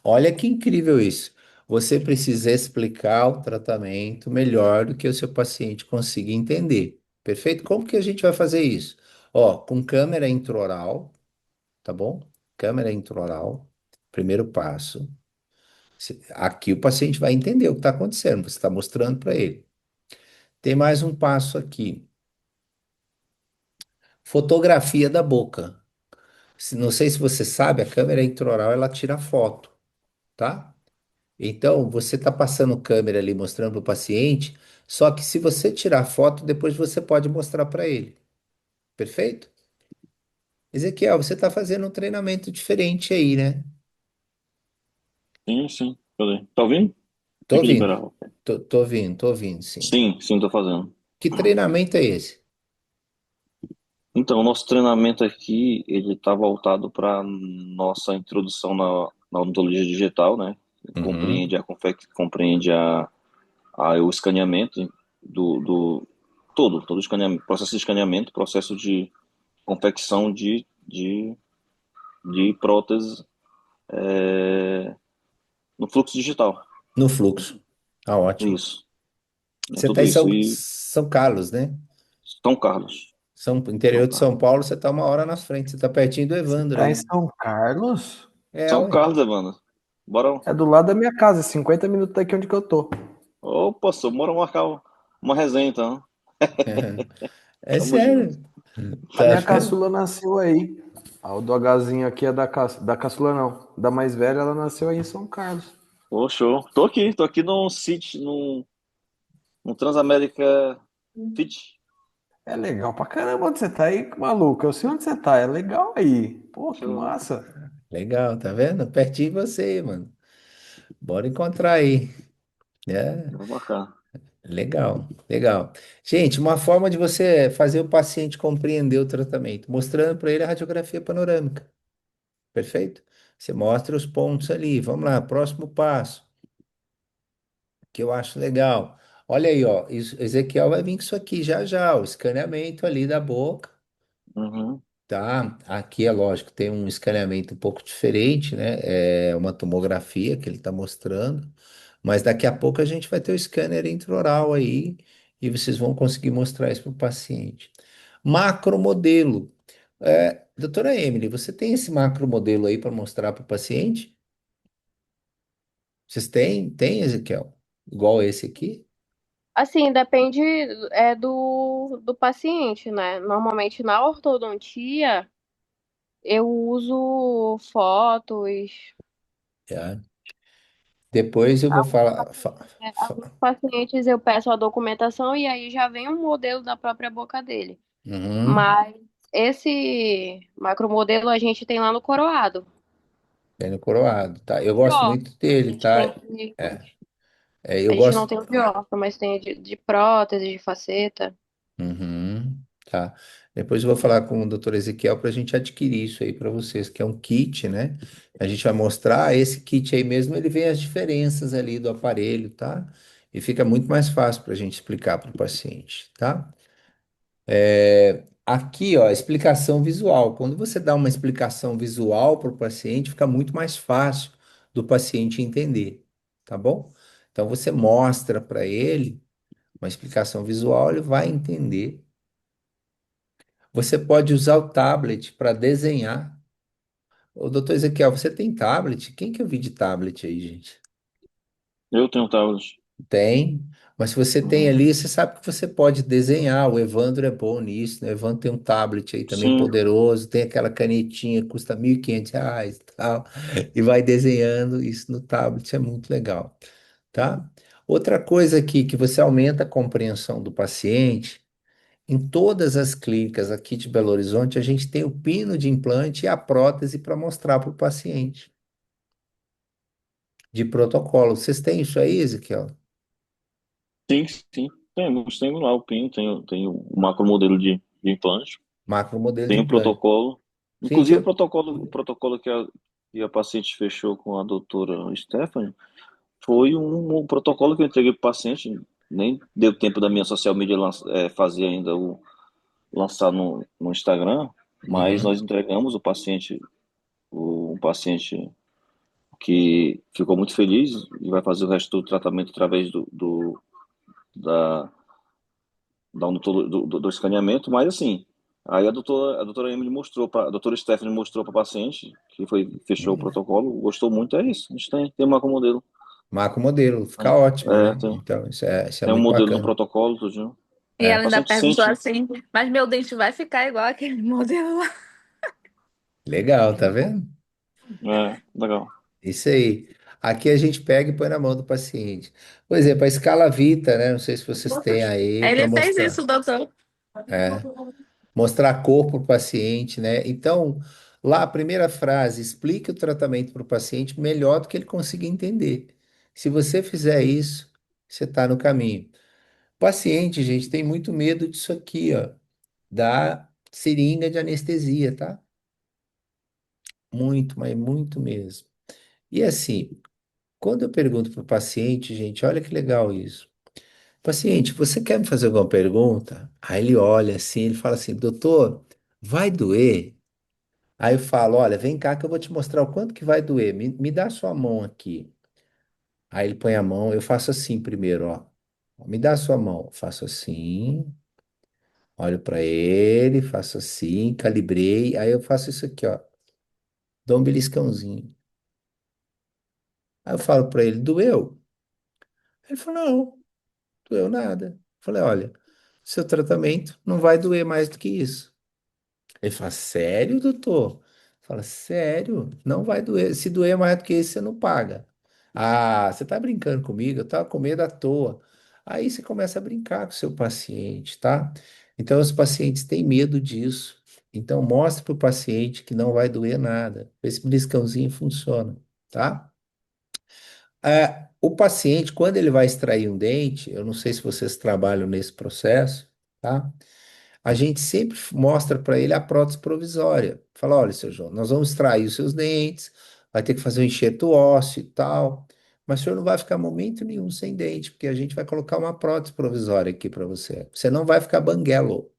S3: Olha que incrível isso. Você precisa explicar o tratamento melhor do que o seu paciente consiga entender. Perfeito? Como que a gente vai fazer isso? Ó, com câmera intraoral, tá bom? Câmera intraoral, primeiro passo. Aqui o paciente vai entender o que está acontecendo, você está mostrando para ele. Tem mais um passo aqui. Fotografia da boca. Não sei se você sabe, a câmera intraoral ela tira foto, tá? Então, você está passando câmera ali mostrando para o paciente, só que se você tirar foto, depois você pode mostrar para ele. Perfeito? Ezequiel, você está fazendo um treinamento diferente aí, né?
S6: Sim, sim. Cadê? Tá ouvindo?
S3: Tô
S6: Tem que
S3: ouvindo,
S6: liberar.
S3: tô ouvindo, sim.
S6: Sim, sim, tô fazendo.
S3: Que treinamento é esse?
S6: Então, o nosso treinamento aqui, ele está voltado para nossa introdução na odontologia digital, né?
S3: Uhum.
S6: Compreende o escaneamento todo o escaneamento, processo de escaneamento, processo de confecção de próteses no fluxo digital.
S3: No fluxo. Ah, ótimo.
S6: Isso, é
S3: Você está
S6: tudo
S3: em
S6: isso. E
S3: São Carlos, né?
S6: São Carlos,
S3: Interior
S6: São
S3: de São
S6: Carlos.
S3: Paulo, você está uma hora na frente. Você está pertinho do
S1: Você
S3: Evandro
S1: tá em
S3: aí.
S1: São Carlos?
S3: É,
S6: São
S3: ué.
S6: Carlos, Evandro. Bora.
S1: É do lado da minha casa, 50 minutos daqui onde que eu tô.
S6: Opa, só bora marcar uma resenha, então.
S3: É
S6: Tamo junto.
S3: sério.
S1: A
S3: Tá
S1: minha
S3: vendo?
S1: caçula nasceu aí. A do Hzinho aqui é da caçula, não. Da mais velha, ela nasceu aí em São Carlos.
S6: Ô, show. Tô aqui no City, no Transamérica Fit.
S1: É legal pra caramba onde você tá aí, maluco. Eu sei onde você tá. É legal aí. Pô, que
S6: Show.
S1: massa.
S3: Legal, tá vendo? Pertinho de você, mano. Bora encontrar aí. É,
S6: Vou marcar.
S3: legal, legal. Gente, uma forma de você fazer o paciente compreender o tratamento, mostrando para ele a radiografia panorâmica. Perfeito? Você mostra os pontos ali. Vamos lá, próximo passo, que eu acho legal. Olha aí, ó. Ezequiel vai vir com isso aqui já já, o escaneamento ali da boca.
S6: Uhum.
S3: Tá, aqui é lógico, tem um escaneamento um pouco diferente, né? É uma tomografia que ele está mostrando, mas daqui a pouco a gente vai ter o scanner intraoral aí e vocês vão conseguir mostrar isso para o paciente. Macromodelo. Doutora Emily, você tem esse macromodelo aí para mostrar para o paciente? Vocês têm? Tem, Ezequiel? Igual esse aqui?
S8: Assim, depende do paciente, né? Normalmente na ortodontia eu uso fotos.
S3: É. Depois eu vou falar.
S8: Alguns pacientes eu peço a documentação e aí já vem um modelo da própria boca dele.
S3: Uhum,
S8: Mas esse macromodelo a gente tem lá no Coroado.
S3: Pênis coroado, tá? Eu
S8: De
S3: gosto
S8: órtho.
S3: muito
S8: A
S3: dele,
S8: gente
S3: tá?
S8: tem
S3: É. Eu
S8: a gente não
S3: gosto.
S8: tem o de órtho, mas tem de prótese, de faceta.
S3: Uhum, tá. Depois eu vou falar com o doutor Ezequiel para a gente adquirir isso aí para vocês, que é um kit, né? A gente vai mostrar esse kit aí mesmo, ele vem as diferenças ali do aparelho, tá? E fica muito mais fácil para a gente explicar para o paciente, tá? Aqui, ó, explicação visual. Quando você dá uma explicação visual para o paciente, fica muito mais fácil do paciente entender, tá bom? Então você mostra para ele uma explicação visual, ele vai entender. Você pode usar o tablet para desenhar. Ô, doutor Ezequiel, você tem tablet? Quem que eu vi de tablet aí, gente?
S6: Eu tenho tablet.
S3: Tem. Mas se você tem
S6: Uhum.
S3: ali, você sabe que você pode desenhar. O Evandro é bom nisso, né? O Evandro tem um tablet aí também
S6: Sim.
S3: poderoso, tem aquela canetinha que custa R$ 1.500 e tal, e vai desenhando isso no tablet, é muito legal, tá? Outra coisa aqui que você aumenta a compreensão do paciente. Em todas as clínicas aqui de Belo Horizonte, a gente tem o pino de implante e a prótese para mostrar para o paciente, de protocolo. Vocês têm isso aí, Ezequiel?
S6: Sim, sim. Temos lá o PIN, tenho o macro modelo de implante,
S3: Macro modelo de
S6: tem o
S3: implante.
S6: protocolo.
S3: Gente,
S6: Inclusive o protocolo que a paciente fechou com a doutora Stephanie foi um protocolo que eu entreguei para o paciente. Nem deu tempo da minha social media fazer ainda lançar no Instagram, mas
S3: uhum,
S6: nós entregamos o paciente que ficou muito feliz e vai fazer o resto do tratamento através da, do escaneamento, mas assim, aí a doutora Emily a doutora Stephanie mostrou para a paciente, fechou o
S3: uhum.
S6: protocolo, gostou muito, é isso, a gente tem uma com modelo.
S3: Macro modelo, fica ótimo,
S6: É,
S3: né?
S6: tem,
S3: Então, isso é
S6: tem um
S3: muito
S6: modelo no
S3: bacana.
S6: protocolo, tudinho.
S2: E
S6: O
S2: ela
S3: É,
S2: ainda
S6: paciente
S2: perguntou
S6: sente,
S2: assim, mas meu dente vai ficar igual aquele modelo lá.
S3: legal, tá vendo?
S6: legal.
S3: Isso aí. Aqui a gente pega e põe na mão do paciente. Por exemplo, a escala Vita, né? Não sei se vocês têm aí
S2: Aí
S3: para
S2: ele fez
S3: mostrar.
S2: isso, doutor.
S3: É. Mostrar a cor para o paciente, né? Então, lá a primeira frase, explique o tratamento para o paciente melhor do que ele consiga entender. Se você fizer isso, você está no caminho. Paciente, gente, tem muito medo disso aqui, ó, da seringa de anestesia, tá? Muito, mas muito mesmo. E assim, quando eu pergunto para o paciente, gente, olha que legal isso. Paciente, você quer me fazer alguma pergunta? Aí ele olha assim, ele fala assim, doutor, vai doer? Aí eu falo, olha, vem cá que eu vou te mostrar o quanto que vai doer. Me dá a sua mão aqui. Aí ele põe a mão, eu faço assim primeiro, ó. Me dá a sua mão. Faço assim, olho para ele, faço assim, calibrei. Aí eu faço isso aqui, ó. Dou um beliscãozinho. Aí eu falo para ele, doeu? Ele falou, não, doeu nada. Eu falei, olha, seu tratamento não vai doer mais do que isso. Ele fala, sério, doutor? Fala, sério, não vai doer. Se doer mais do que isso, você não paga. Ah, você tá brincando comigo? Eu tava com medo à toa. Aí você começa a brincar com o seu paciente, tá? Então, os pacientes têm medo disso. Então, mostre para o paciente que não vai doer nada. Esse beliscãozinho funciona, tá? O paciente, quando ele vai extrair um dente, eu não sei se vocês trabalham nesse processo, tá? A gente sempre mostra para ele a prótese provisória. Fala, olha, seu João, nós vamos extrair os seus dentes, vai ter que fazer um enxerto ósseo e tal, mas o senhor não vai ficar momento nenhum sem dente, porque a gente vai colocar uma prótese provisória aqui para você. Você não vai ficar banguelo.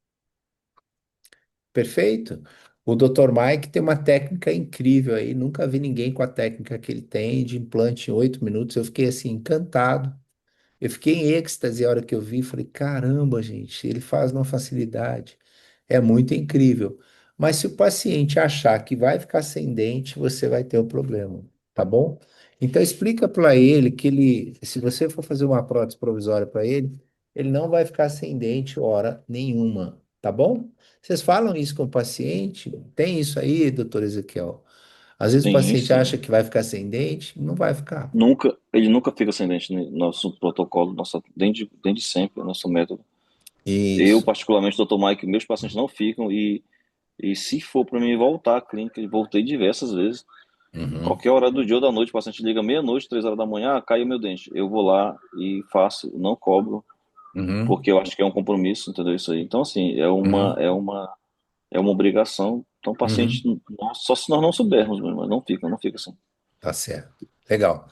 S3: Perfeito? O Dr. Mike tem uma técnica incrível aí, nunca vi ninguém com a técnica que ele tem de implante em 8 minutos. Eu fiquei assim, encantado. Eu fiquei em êxtase a hora que eu vi, falei, caramba, gente, ele faz uma facilidade. É muito incrível. Mas se o paciente achar que vai ficar sem dente, você vai ter um problema, tá bom? Então explica para ele que ele, se você for fazer uma prótese provisória para ele não vai ficar sem dente hora nenhuma, tá bom? Vocês falam isso com o paciente? Tem isso aí, doutor Ezequiel? Às vezes o
S6: Sim,
S3: paciente acha
S6: sim.
S3: que vai ficar sem dente, não vai ficar.
S6: Ele nunca fica sem dente no nosso protocolo, nossa, desde sempre, nosso método. Eu,
S3: Isso.
S6: particularmente, doutor Mike, meus pacientes não ficam e se for para mim voltar à clínica, eu voltei diversas vezes.
S3: Uhum,
S6: Qualquer hora do dia ou da noite, o paciente liga meia-noite, 3 horas da manhã, caiu meu dente. Eu vou lá e faço, não cobro,
S3: uhum,
S6: porque eu acho que é um compromisso, entendeu? Isso aí. Então, assim,
S3: uhum,
S6: é uma obrigação. Então, o paciente,
S3: uhum.
S6: só se nós não soubermos, mas não fica assim.
S3: Tá certo. Legal.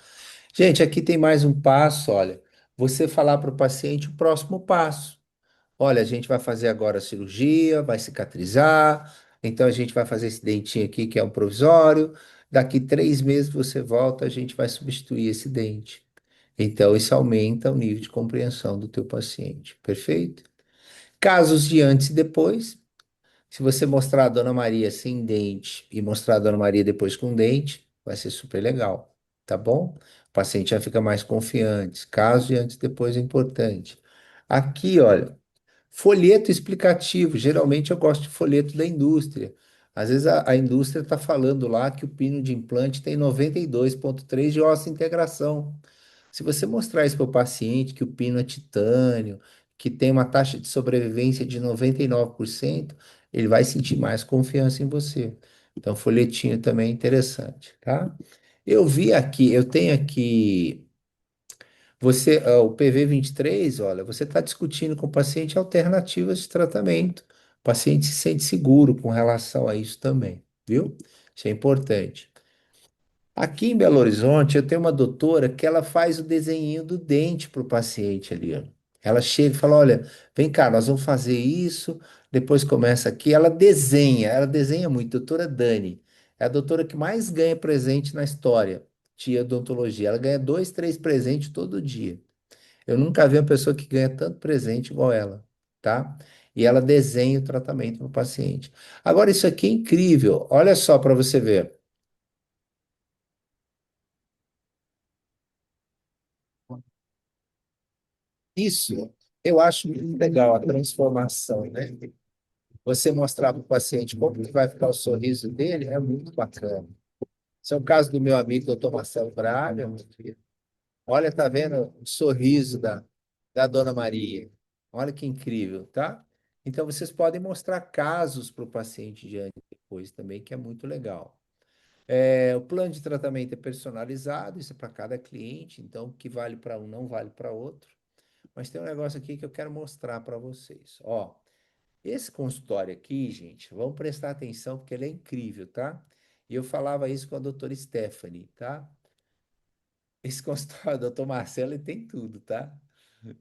S3: Gente, aqui tem mais um passo, olha. Você falar para o paciente o próximo passo. Olha, a gente vai fazer agora a cirurgia, vai cicatrizar, então a gente vai fazer esse dentinho aqui, que é um provisório. Daqui 3 meses você volta, a gente vai substituir esse dente. Então, isso aumenta o nível de compreensão do teu paciente. Perfeito? Casos de antes e depois. Se você mostrar a Dona Maria sem dente e mostrar a Dona Maria depois com dente, vai ser super legal, tá bom? O paciente já fica mais confiante. Caso de antes e depois é importante. Aqui, olha, folheto explicativo. Geralmente eu gosto de folheto da indústria. Às vezes a indústria está falando lá que o pino de implante tem 92,3 de óssea integração. Se você mostrar isso para o paciente, que o pino é titânio, que tem uma taxa de sobrevivência de 99%, ele vai sentir mais confiança em você. Então, folhetinho também é interessante, tá? Eu vi aqui, eu tenho aqui, o PV 23, olha, você está discutindo com o paciente alternativas de tratamento. O paciente se sente seguro com relação a isso também, viu? Isso é importante. Aqui em Belo Horizonte, eu tenho uma doutora que ela faz o desenho do dente para o paciente ali, ó. Ela chega e fala: Olha, vem cá, nós vamos fazer isso. Depois começa aqui. Ela desenha muito. Doutora Dani é a doutora que mais ganha presente na história de odontologia. Ela ganha 2, 3 presentes todo dia. Eu nunca vi uma pessoa que ganha tanto presente igual ela, tá? E ela desenha o tratamento para o paciente. Agora, isso aqui é incrível. Olha só para você ver. Isso, eu acho muito legal a transformação, né? Você mostrar para o paciente como que vai ficar o sorriso dele é muito bacana. Esse é o caso do meu amigo doutor Marcelo Braga. Meu querido. Olha, tá vendo o sorriso da Dona Maria. Olha que incrível, tá? Então, vocês podem mostrar casos para o paciente de antes e depois também, que é muito legal. O plano de tratamento é personalizado, isso é para cada cliente, então o que vale para um não vale para outro. mas tem um negócio aqui que eu quero mostrar para vocês. Ó, esse consultório aqui, gente, vamos prestar atenção porque ele é incrível, tá? E eu falava isso com a doutora Stephanie, tá? Esse consultório, doutor Marcelo, ele tem tudo, tá?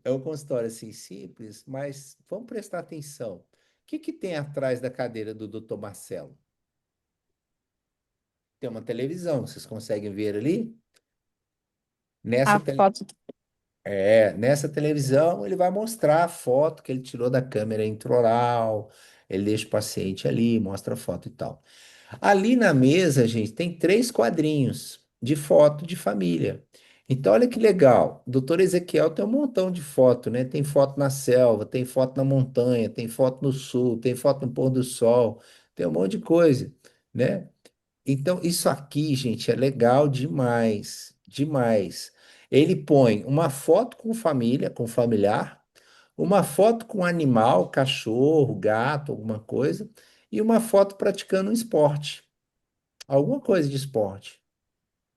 S3: É um consultório assim simples, mas vamos prestar atenção. O que que tem atrás da cadeira do doutor Marcelo? Tem uma televisão, vocês conseguem ver ali? Nessa
S7: A
S3: tele...
S7: foto.
S3: nessa televisão ele vai mostrar a foto que ele tirou da câmera intraoral, ele deixa o paciente ali, mostra a foto e tal. Ali na mesa, gente, tem 3 quadrinhos de foto de família. Então, olha que legal. O doutor Ezequiel tem um montão de foto, né? Tem foto na selva, tem foto na montanha, tem foto no sul, tem foto no pôr do sol, tem um monte de coisa, né? Então, isso aqui, gente, é legal demais, demais. Ele põe uma foto com família, com familiar, uma foto com animal, cachorro, gato, alguma coisa, e uma foto praticando um esporte, alguma coisa de esporte,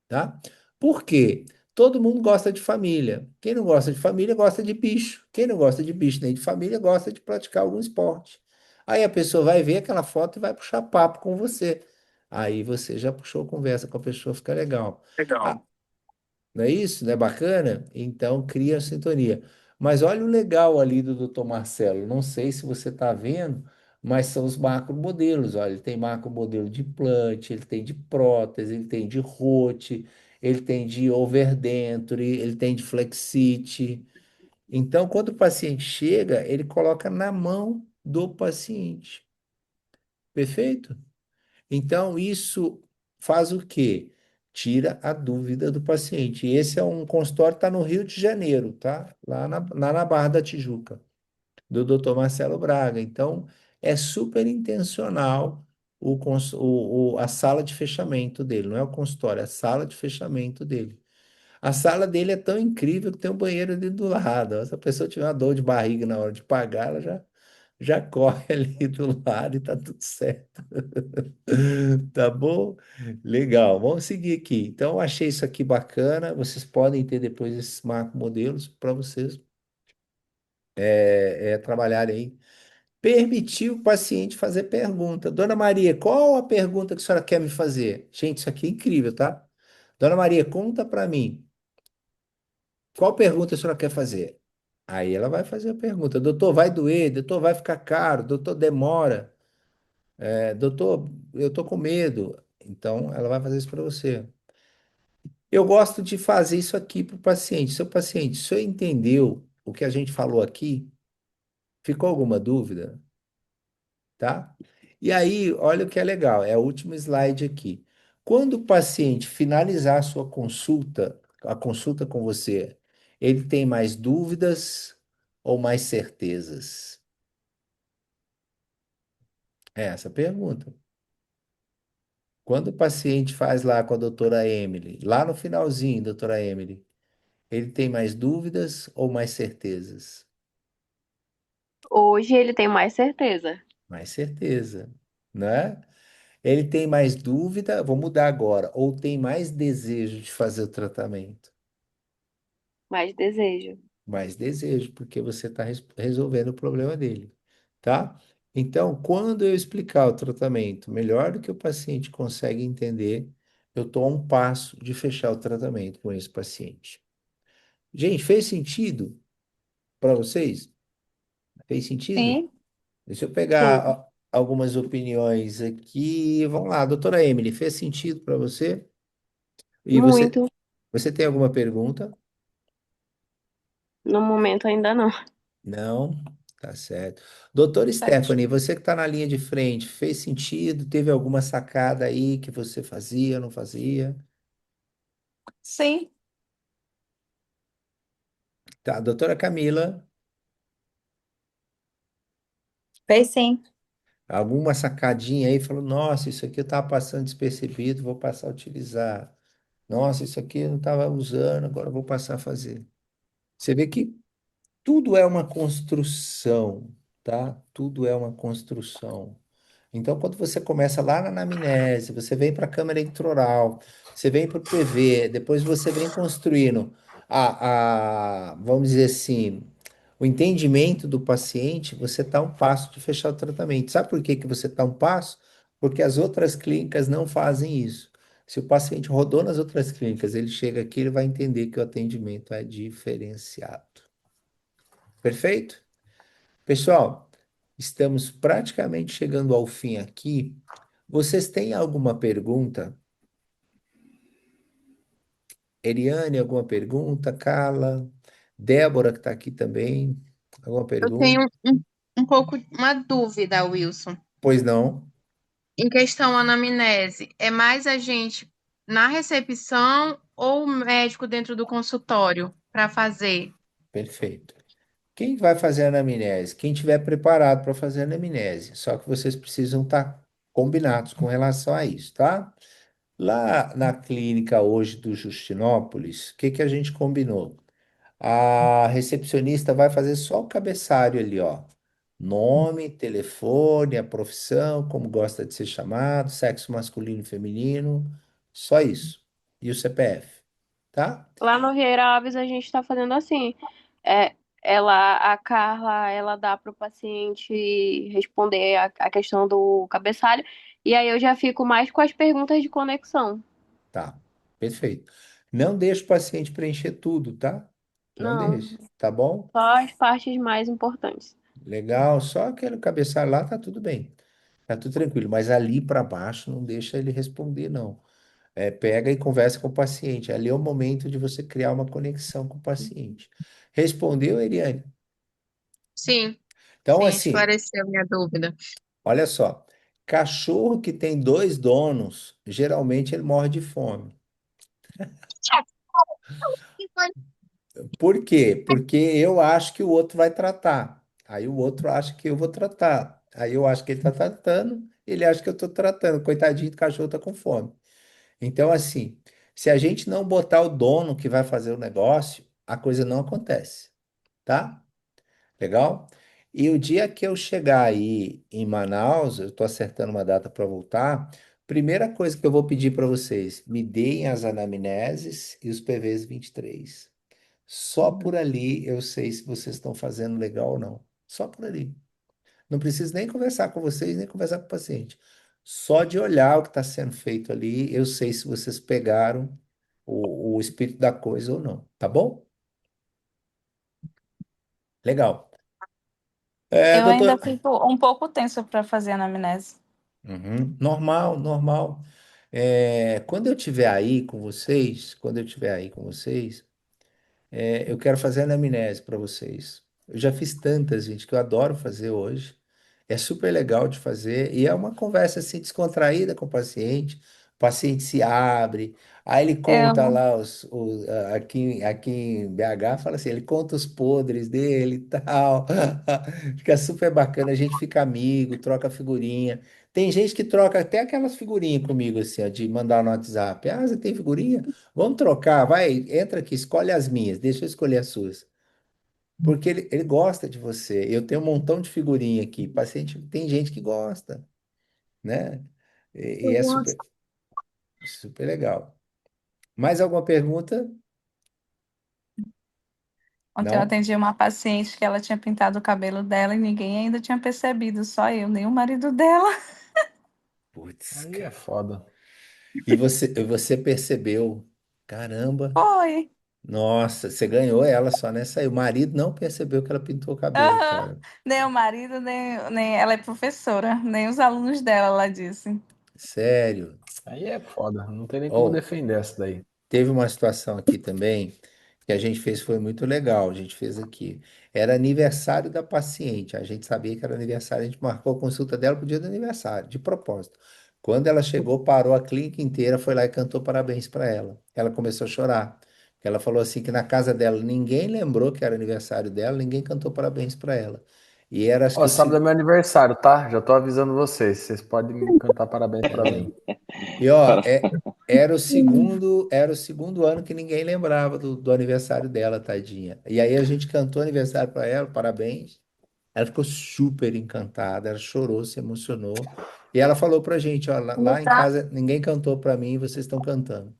S3: tá? Por quê? Todo mundo gosta de família. Quem não gosta de família gosta de bicho. Quem não gosta de bicho nem de família gosta de praticar algum esporte. Aí a pessoa vai ver aquela foto e vai puxar papo com você. Aí você já puxou conversa com a pessoa, fica legal. Ah,
S7: Legal.
S3: não é isso? Não é bacana? Então cria a sintonia. Mas olha o legal ali do Dr. Marcelo. Não sei se você está vendo, mas são os macromodelos. Olha, ele tem macromodelo de implante, ele tem de prótese, ele tem de rote, ele tem de overdenture, ele tem de flexite. Então, quando o paciente chega, ele coloca na mão do paciente. Perfeito? Então, isso faz o quê? Tira a dúvida do paciente. E esse é um consultório que está no Rio de Janeiro, tá? Lá na Barra da Tijuca, do Dr. Marcelo Braga. Então, é super intencional a sala de fechamento dele. Não é o consultório, é a sala de fechamento dele. A sala dele é tão incrível que tem um banheiro ali do lado. Se a pessoa tiver uma dor de barriga na hora de pagar, ela já corre ali do lado e tá tudo certo. Tá bom? Legal, vamos seguir aqui. Então, eu achei isso aqui bacana. Vocês podem ter depois esses modelos para vocês trabalharem aí. Permitir o paciente fazer pergunta. Dona Maria, qual a pergunta que a senhora quer me fazer? Gente, isso aqui é incrível, tá? Dona Maria, conta para mim. Qual pergunta a senhora quer fazer? Aí ela vai fazer a pergunta. Doutor, vai doer? Doutor, vai ficar caro? Doutor, demora? Doutor, eu tô com medo. Então, ela vai fazer isso para você. Eu gosto de fazer isso aqui para o paciente. Seu paciente, o senhor entendeu o que a gente falou aqui? Ficou alguma dúvida? Tá? E aí, olha o que é legal, é o último slide aqui. Quando o paciente finalizar a sua consulta, a consulta com você, ele tem mais dúvidas ou mais certezas? É essa a pergunta. Quando o paciente faz lá com a doutora Emily, lá no finalzinho, doutora Emily, ele tem mais dúvidas ou mais certezas?
S8: Hoje ele tem mais certeza.
S3: Mais certeza, né? Ele tem mais dúvida, vou mudar agora, ou tem mais desejo de fazer o tratamento?
S8: Mais desejo.
S3: Mais desejo, porque você está resolvendo o problema dele, tá? Então, quando eu explicar o tratamento melhor do que o paciente consegue entender, eu estou a um passo de fechar o tratamento com esse paciente. Gente, fez sentido para vocês? Fez sentido?
S7: Sim,
S3: Deixa eu
S8: Sim,
S3: pegar algumas opiniões aqui. Vamos lá, doutora Emily, fez sentido para você? E você,
S8: muito.
S3: você tem alguma pergunta?
S8: No momento ainda não.
S3: Não? Tá certo. Doutora
S7: certo.
S3: Stephanie, você que está na linha de frente, fez sentido? Teve alguma sacada aí que você fazia, não fazia?
S7: Sim,
S3: Tá, doutora Camila,
S7: fez sim.
S3: alguma sacadinha aí? Falou, nossa, isso aqui eu estava passando despercebido, vou passar a utilizar. Nossa, isso aqui eu não estava usando, agora eu vou passar a fazer. Você vê que tudo é uma construção, tá? Tudo é uma construção. Então, quando você começa lá na anamnese, você vem para a câmara intraoral, você vem para o PV, depois você vem construindo vamos dizer assim, O entendimento do paciente, você está um passo de fechar o tratamento. Sabe por que que você está um passo? Porque as outras clínicas não fazem isso. Se o paciente rodou nas outras clínicas, ele chega aqui, ele vai entender que o atendimento é diferenciado. Perfeito? Pessoal, estamos praticamente chegando ao fim aqui. Vocês têm alguma pergunta? Eliane, alguma pergunta? Carla? Débora, que está aqui também. Alguma
S9: Eu
S3: pergunta?
S9: tenho um pouco uma dúvida, Wilson.
S3: Pois não?
S9: Em questão anamnese, é mais a gente na recepção ou o médico dentro do consultório para fazer?
S3: Perfeito. Quem vai fazer a anamnese? Quem tiver preparado para fazer a anamnese. Só que vocês precisam estar combinados com relação a isso, tá? Lá na clínica hoje do Justinópolis, o que que a gente combinou? A recepcionista vai fazer só o cabeçalho ali, ó. Nome, telefone, a profissão, como gosta de ser chamado, sexo masculino e feminino, só isso. E o CPF, tá?
S8: Lá no Rieira Alves a gente está fazendo assim. É, a Carla, ela dá para o paciente responder a questão do cabeçalho, e aí eu já fico mais com as perguntas de conexão.
S3: Tá, perfeito. Não deixe o paciente preencher tudo, tá? Não
S8: Não,
S3: deixe, tá bom?
S8: só as partes mais importantes.
S3: Legal, só aquele cabeçalho lá tá tudo bem. Tá tudo tranquilo, mas ali para baixo não deixa ele responder, não. É, pega e conversa com o paciente. Ali é o momento de você criar uma conexão com o paciente. Respondeu, Eliane?
S9: Sim,
S3: Então,
S9: sim,
S3: assim,
S9: esclareceu minha dúvida.
S3: olha só. Cachorro que tem dois donos, geralmente ele morre de fome. Por quê? Porque eu acho que o outro vai tratar. Aí o outro acha que eu vou tratar. Aí eu acho que ele está tratando, ele acha que eu estou tratando. Coitadinho do cachorro está com fome. Então, assim, se a gente não botar o dono que vai fazer o negócio, a coisa não acontece, tá? Legal? E o dia que eu chegar aí em Manaus, eu estou acertando uma data para voltar. Primeira coisa que eu vou pedir para vocês, me deem as anamneses e os PVs 23. Só por ali eu sei se vocês estão fazendo legal ou não. Só por ali. Não preciso nem conversar com vocês, nem conversar com o paciente. Só de olhar o que está sendo feito ali, eu sei se vocês pegaram o espírito da coisa ou não. Tá bom? Legal. É,
S2: Eu ainda
S3: doutor.
S2: fico um pouco tenso para fazer anamnese.
S3: Uhum. Normal, normal. É, quando eu estiver aí com vocês, quando eu estiver aí com vocês, eu quero fazer anamnese para vocês. Eu já fiz tantas, gente, que eu adoro fazer hoje. É super legal de fazer e é uma conversa assim descontraída com o paciente se abre, aí ele conta
S2: Eu,
S3: lá aqui em BH, fala assim, ele conta os podres dele e tal. Fica super bacana, a gente fica amigo, troca figurinha. Tem gente que troca até aquelas figurinhas comigo, assim, ó, de mandar no WhatsApp. Ah, você tem figurinha? Vamos trocar, vai, entra aqui, escolhe as minhas, deixa eu escolher as suas. Porque ele gosta de você. Eu tenho um montão de figurinha aqui. Paciente, tem gente que gosta, né? E é super, super legal. Mais alguma pergunta?
S2: ontem eu
S3: Não?
S2: atendi uma paciente que ela tinha pintado o cabelo dela e ninguém ainda tinha percebido, só eu, nem o marido dela.
S3: Putz,
S1: Aí é
S3: cara.
S1: foda.
S3: E você percebeu? Caramba.
S2: Foi.
S3: Nossa, você ganhou ela só nessa aí. O marido não percebeu que ela pintou o cabelo,
S2: Aham.
S3: cara.
S2: Nem o marido, nem ela é professora, nem os alunos dela, ela disse.
S3: Sério.
S1: Aí é foda. Não tem nem como
S3: Oh,
S1: defender essa daí.
S3: teve uma situação aqui também que a gente fez, foi muito legal. A gente fez aqui. Era aniversário da paciente. A gente sabia que era aniversário, a gente marcou a consulta dela pro dia do aniversário, de propósito. Quando ela chegou, parou a clínica inteira, foi lá e cantou parabéns para ela. Ela começou a chorar. Ela falou assim que na casa dela ninguém lembrou que era aniversário dela, ninguém cantou parabéns para ela. E era acho que
S1: Ó,
S3: o
S1: sábado é
S3: segundo.
S1: meu aniversário, tá? Já tô avisando vocês. Vocês podem me cantar parabéns pra mim.
S3: E ó,
S6: Para-
S3: era o segundo ano que ninguém lembrava do aniversário dela, tadinha. E aí a gente cantou aniversário para ela, parabéns. Ela ficou super encantada, ela chorou, se emocionou. E ela falou pra gente, ó, lá em casa ninguém cantou pra mim, vocês estão cantando.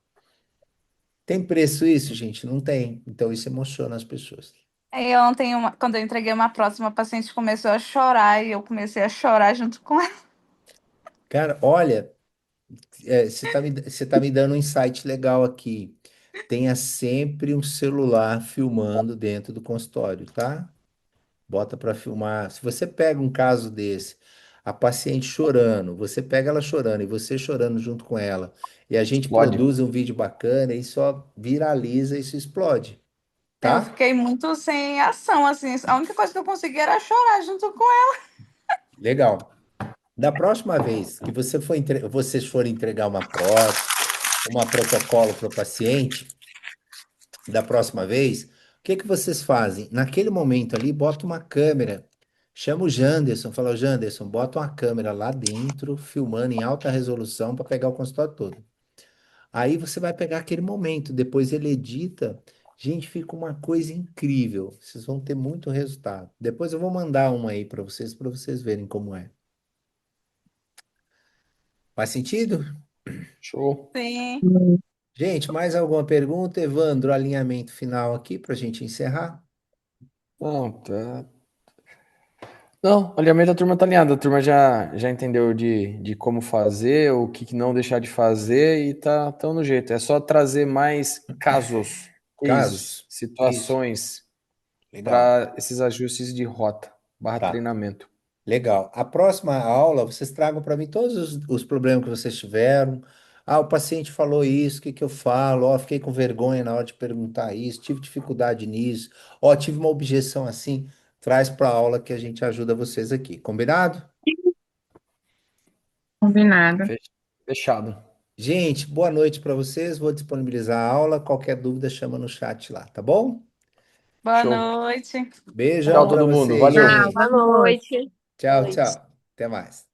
S3: Tem preço isso, gente? Não tem. Então isso emociona as pessoas.
S2: Aí ontem, quando eu entreguei uma próxima, a paciente começou a chorar e eu comecei a chorar junto com ela.
S3: Cara, olha, você tá me dando um insight legal aqui. Tenha sempre um celular filmando dentro do consultório, tá? Bota para filmar. Se você pega um caso desse, a paciente chorando, você pega ela chorando e você chorando junto com ela, e a gente
S1: Explode.
S3: produz um vídeo bacana, e só viraliza e isso explode,
S2: Eu
S3: tá?
S2: fiquei muito sem ação, assim. A única coisa que eu consegui era chorar junto com ela.
S3: Legal. Da próxima vez que vocês forem entregar uma prótese, uma protocolo para o paciente, da próxima vez, o que que vocês fazem? Naquele momento ali, bota uma câmera, chama o Janderson, fala, "Ô, Janderson, bota uma câmera lá dentro, filmando em alta resolução para pegar o consultório todo. Aí você vai pegar aquele momento, depois ele edita. Gente, fica uma coisa incrível. Vocês vão ter muito resultado. Depois eu vou mandar uma aí para vocês verem como é. Faz sentido?
S1: Show.
S2: Sim.
S3: Gente, mais alguma pergunta? Evandro, alinhamento final aqui para a gente encerrar?
S1: Não, tá. Não, o alinhamento da turma tá alinhado. A turma já entendeu de como fazer, o que não deixar de fazer e tá tão no jeito. É só trazer mais casos, cases,
S3: Casos? Isso,
S1: situações
S3: legal.
S1: para esses ajustes de rota barra
S3: Tá.
S1: treinamento.
S3: Legal. A próxima aula, vocês tragam para mim todos os problemas que vocês tiveram. Ah, o paciente falou isso, o que que eu falo? Ó, fiquei com vergonha na hora de perguntar isso, tive dificuldade nisso. Ó, tive uma objeção assim. Traz para a aula que a gente ajuda vocês aqui. Combinado?
S9: Combinado.
S1: Fechado.
S3: Gente, boa noite para vocês. Vou disponibilizar a aula. Qualquer dúvida, chama no chat lá, tá bom?
S2: Boa
S1: Show.
S2: noite.
S3: Beijão
S1: Tchau,
S3: para
S1: todo mundo.
S3: vocês,
S1: Valeu.
S9: Tchau,
S3: gente.
S9: boa
S8: Boa
S9: noite.
S8: noite.
S3: Tchau, tchau. Até mais.